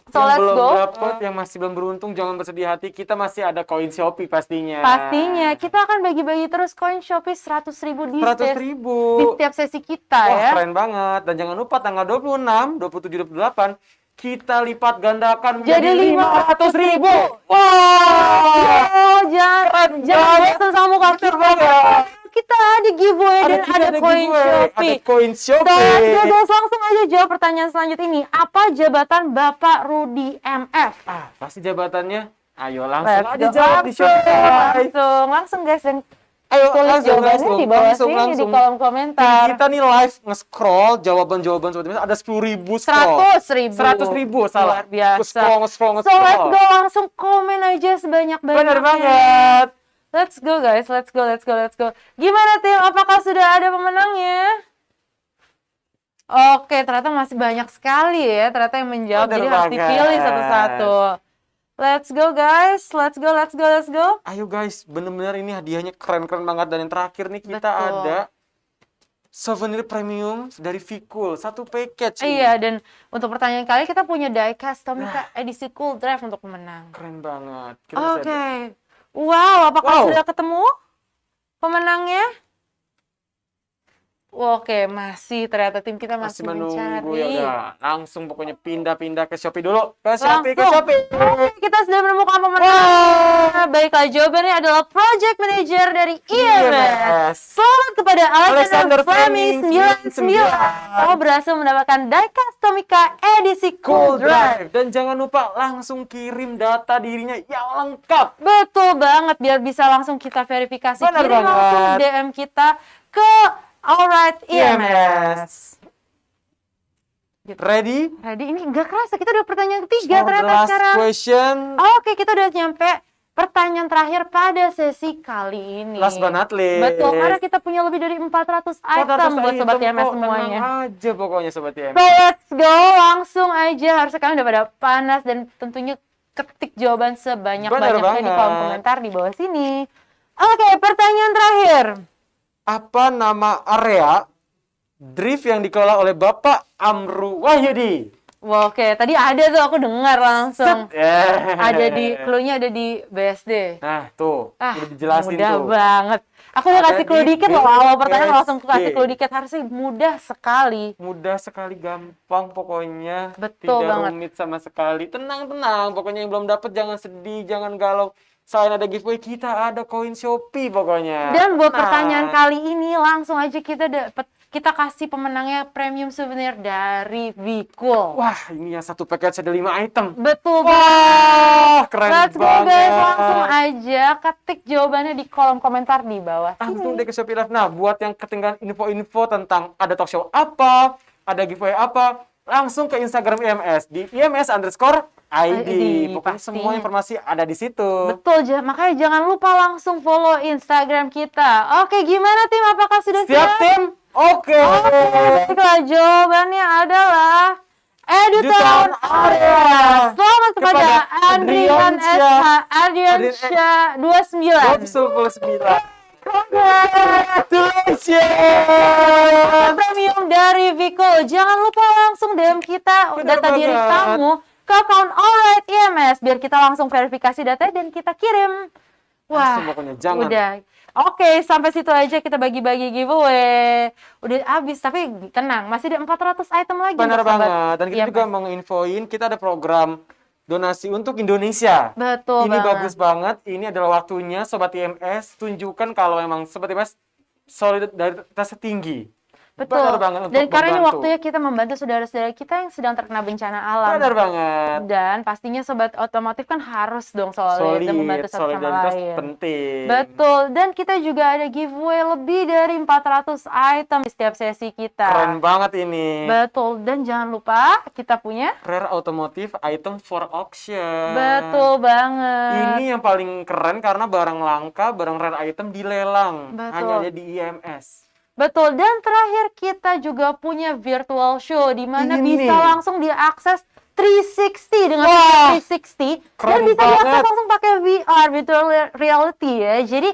Speaker 2: So,
Speaker 1: Yang
Speaker 2: let's
Speaker 1: belum
Speaker 2: go.
Speaker 1: dapat, yang masih belum beruntung, jangan bersedih hati. Kita masih ada koin Shopee pastinya.
Speaker 2: Pastinya, kita akan bagi-bagi terus koin Shopee 100.000 di
Speaker 1: 100.000.
Speaker 2: di setiap sesi kita
Speaker 1: Wah,
Speaker 2: ya.
Speaker 1: keren banget. Dan jangan lupa tanggal 26, 27, 28 kita lipat gandakan
Speaker 2: Jadi
Speaker 1: menjadi 500.000.
Speaker 2: Oh, jangan bosan sama muka
Speaker 1: Bener
Speaker 2: kita.
Speaker 1: banget.
Speaker 2: Kita ada giveaway dan
Speaker 1: Kita
Speaker 2: ada koin
Speaker 1: giveaway,
Speaker 2: Shopee.
Speaker 1: Ada koin
Speaker 2: So, let's
Speaker 1: Shopee.
Speaker 2: go guys, langsung aja jawab pertanyaan selanjutnya ini. Apa jabatan Bapak Rudi MF?
Speaker 1: Pasti jabatannya. Ayo langsung
Speaker 2: Let's
Speaker 1: aja
Speaker 2: go.
Speaker 1: jawab di Shopee.
Speaker 2: Langsung guys, dan
Speaker 1: Ayo
Speaker 2: tulis
Speaker 1: langsung,
Speaker 2: jawabannya di bawah sini di kolom
Speaker 1: Tim
Speaker 2: komentar.
Speaker 1: kita nih live nge-scroll jawaban-jawaban seperti ini ada 10.000 scroll.
Speaker 2: 100.000.
Speaker 1: 100.000 salah.
Speaker 2: Luar biasa.
Speaker 1: Nge-scroll.
Speaker 2: So, let's go langsung komen aja sebanyak-banyaknya.
Speaker 1: Bener banget.
Speaker 2: Let's go guys, let's go. Gimana tim? Apakah sudah ada pemenangnya? Oke, ternyata masih banyak sekali ya. Ternyata yang menjawab,
Speaker 1: Bener
Speaker 2: jadi harus
Speaker 1: banget.
Speaker 2: dipilih satu-satu. Let's go guys, let's go.
Speaker 1: Ayo guys, bener-bener ini hadiahnya keren-keren banget. Dan yang terakhir nih kita
Speaker 2: Betul.
Speaker 1: ada souvenir premium dari Vikul. Satu package ini.
Speaker 2: Iya, dan untuk pertanyaan kali kita punya diecast Tomica edisi Cool Drive untuk pemenang.
Speaker 1: Keren banget. Kita masih
Speaker 2: Oke.
Speaker 1: ada.
Speaker 2: Wow, apakah
Speaker 1: Wow.
Speaker 2: sudah ketemu pemenangnya? Oke, masih ternyata tim kita masih
Speaker 1: menunggu
Speaker 2: mencari.
Speaker 1: ya udah. Langsung pokoknya pindah-pindah ke Shopee dulu. Ke Shopee.
Speaker 2: Oke, kita sudah menemukan pemenang. Baiklah, jawabannya adalah Project Manager dari IMS. Selamat kepada Alexander Fleming 99. Kamu berhasil mendapatkan diecast Tomica edisi Cool Drive.
Speaker 1: Dan jangan lupa langsung kirim data dirinya yang lengkap.
Speaker 2: Betul banget, biar bisa langsung kita verifikasi.
Speaker 1: Benar
Speaker 2: Kirim langsung
Speaker 1: banget.
Speaker 2: DM kita ke Alright IMS.
Speaker 1: Ready?
Speaker 2: Ready? Ini nggak kerasa, kita udah pertanyaan ketiga
Speaker 1: For the
Speaker 2: ternyata
Speaker 1: last
Speaker 2: sekarang.
Speaker 1: question.
Speaker 2: Oke, kita udah nyampe pertanyaan terakhir pada sesi kali ini.
Speaker 1: Last but not least.
Speaker 2: Betul, karena kita punya lebih dari 400 item buat Sobat IMS semuanya.
Speaker 1: Tenang aja pokoknya Sobat IMS.
Speaker 2: So, let's go. Langsung aja. Harusnya kalian udah pada panas dan tentunya ketik jawaban sebanyak-banyaknya di kolom
Speaker 1: banget.
Speaker 2: komentar di bawah sini. Oke, pertanyaan terakhir.
Speaker 1: Apa nama area drift yang dikelola oleh Bapak Amru Wahyudi?
Speaker 2: Wah, oke, tadi ada tuh aku dengar langsung.
Speaker 1: Yeah.
Speaker 2: Ada di clue-nya ada di BSD.
Speaker 1: Nah, tuh. Udah dijelasin
Speaker 2: mudah
Speaker 1: tuh.
Speaker 2: banget. Aku udah
Speaker 1: Ada
Speaker 2: kasih clue
Speaker 1: di
Speaker 2: dikit loh. Awal pertanyaan langsung aku kasih
Speaker 1: BSD.
Speaker 2: clue dikit. Harusnya mudah sekali.
Speaker 1: Mudah sekali, gampang pokoknya.
Speaker 2: Betul
Speaker 1: Tidak
Speaker 2: banget.
Speaker 1: rumit sama sekali. Tenang. Pokoknya yang belum dapat jangan sedih, jangan galau. Selain ada giveaway, kita ada koin Shopee pokoknya.
Speaker 2: Dan buat
Speaker 1: Tenang.
Speaker 2: pertanyaan kali ini langsung aja kita kasih pemenangnya premium souvenir dari Vikul.
Speaker 1: Wah, ini yang satu package ada 5 item.
Speaker 2: Betul
Speaker 1: Wah, keren
Speaker 2: Let's go
Speaker 1: banget.
Speaker 2: guys, langsung aja ketik jawabannya di kolom komentar di bawah.
Speaker 1: Langsung deh ke Shopee Live. Nah, buat yang ketinggalan info-info tentang ada talk show apa, ada giveaway apa, langsung ke Instagram IMS di IMS_ID. Pokoknya
Speaker 2: pastinya.
Speaker 1: semua informasi ada di situ.
Speaker 2: Betul, makanya jangan lupa langsung follow Instagram kita. Oke, gimana tim? Apakah sudah
Speaker 1: Siap, tim? Oke.
Speaker 2: Baiklah, jawabannya adalah Edutown Area. Selamat kepada Adrian SH Ardiansyah 29.
Speaker 1: 29.
Speaker 2: Premium dari Vikul. Jangan lupa langsung DM kita
Speaker 1: Bener
Speaker 2: data diri
Speaker 1: banget.
Speaker 2: kamu ke akun Alright IMS biar kita langsung verifikasi data dan kita kirim. Wah,
Speaker 1: Langsung pokoknya, jangan.
Speaker 2: udah. Oke, sampai situ aja kita bagi-bagi giveaway. Udah habis, tapi tenang, masih ada 400 item lagi.
Speaker 1: Benar
Speaker 2: untuk sobat
Speaker 1: banget. Dan kita juga
Speaker 2: IMS.
Speaker 1: mau nginfoin, kita ada program donasi untuk Indonesia.
Speaker 2: Betul
Speaker 1: Ini
Speaker 2: banget.
Speaker 1: bagus banget. Ini adalah waktunya Sobat IMS tunjukkan kalau emang Sobat IMS solidaritasnya tinggi.
Speaker 2: Betul.
Speaker 1: Benar banget untuk
Speaker 2: Dan karena ini
Speaker 1: membantu.
Speaker 2: waktunya kita membantu saudara-saudara kita yang sedang terkena bencana alam.
Speaker 1: Benar banget.
Speaker 2: Dan pastinya sobat otomotif kan harus dong solid dan membantu satu sama
Speaker 1: solidaritas
Speaker 2: lain.
Speaker 1: penting.
Speaker 2: Betul. Dan kita juga ada giveaway lebih dari 400 item di setiap sesi kita.
Speaker 1: Keren banget ini.
Speaker 2: Betul. Dan jangan lupa kita punya
Speaker 1: Rare Automotive Item for Auction.
Speaker 2: betul banget.
Speaker 1: Ini yang paling keren karena barang langka, barang rare item dilelang.
Speaker 2: Betul.
Speaker 1: Hanya ada di IMS.
Speaker 2: Betul. Dan terakhir kita juga punya virtual show di mana
Speaker 1: Ini.
Speaker 2: bisa langsung diakses 360 dengan
Speaker 1: Wah,
Speaker 2: 360 dan
Speaker 1: keren
Speaker 2: bisa diakses
Speaker 1: banget.
Speaker 2: langsung pakai VR virtual reality ya. Jadi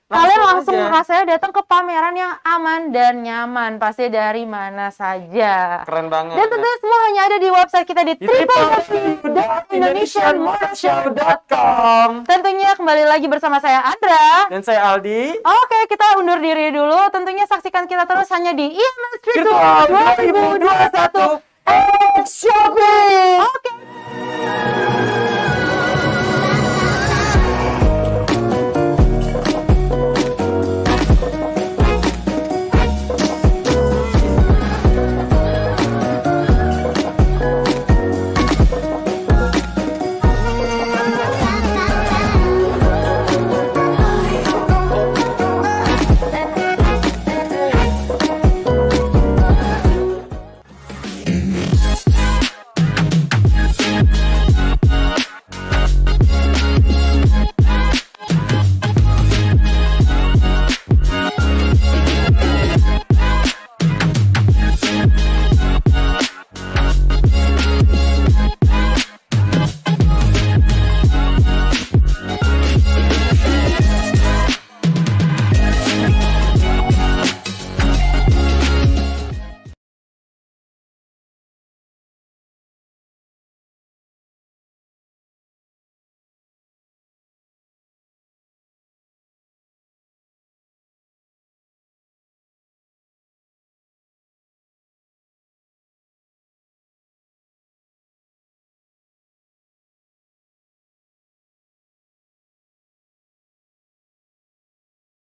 Speaker 2: Kalian
Speaker 1: Langsung
Speaker 2: langsung
Speaker 1: aja.
Speaker 2: rasanya datang ke pameran yang aman dan nyaman, pasti dari mana saja.
Speaker 1: Keren banget.
Speaker 2: Dan tentunya semua hanya ada di website kita di
Speaker 1: Di www.indonesianmotorshow.com.
Speaker 2: Tentunya kembali lagi bersama saya Andra.
Speaker 1: Dan saya Aldi.
Speaker 2: Oke, kita undur diri dulu. Tentunya saksikan kita terus hanya di IMS
Speaker 1: Virtual
Speaker 2: Virtual 2021
Speaker 1: 2021 Shopping.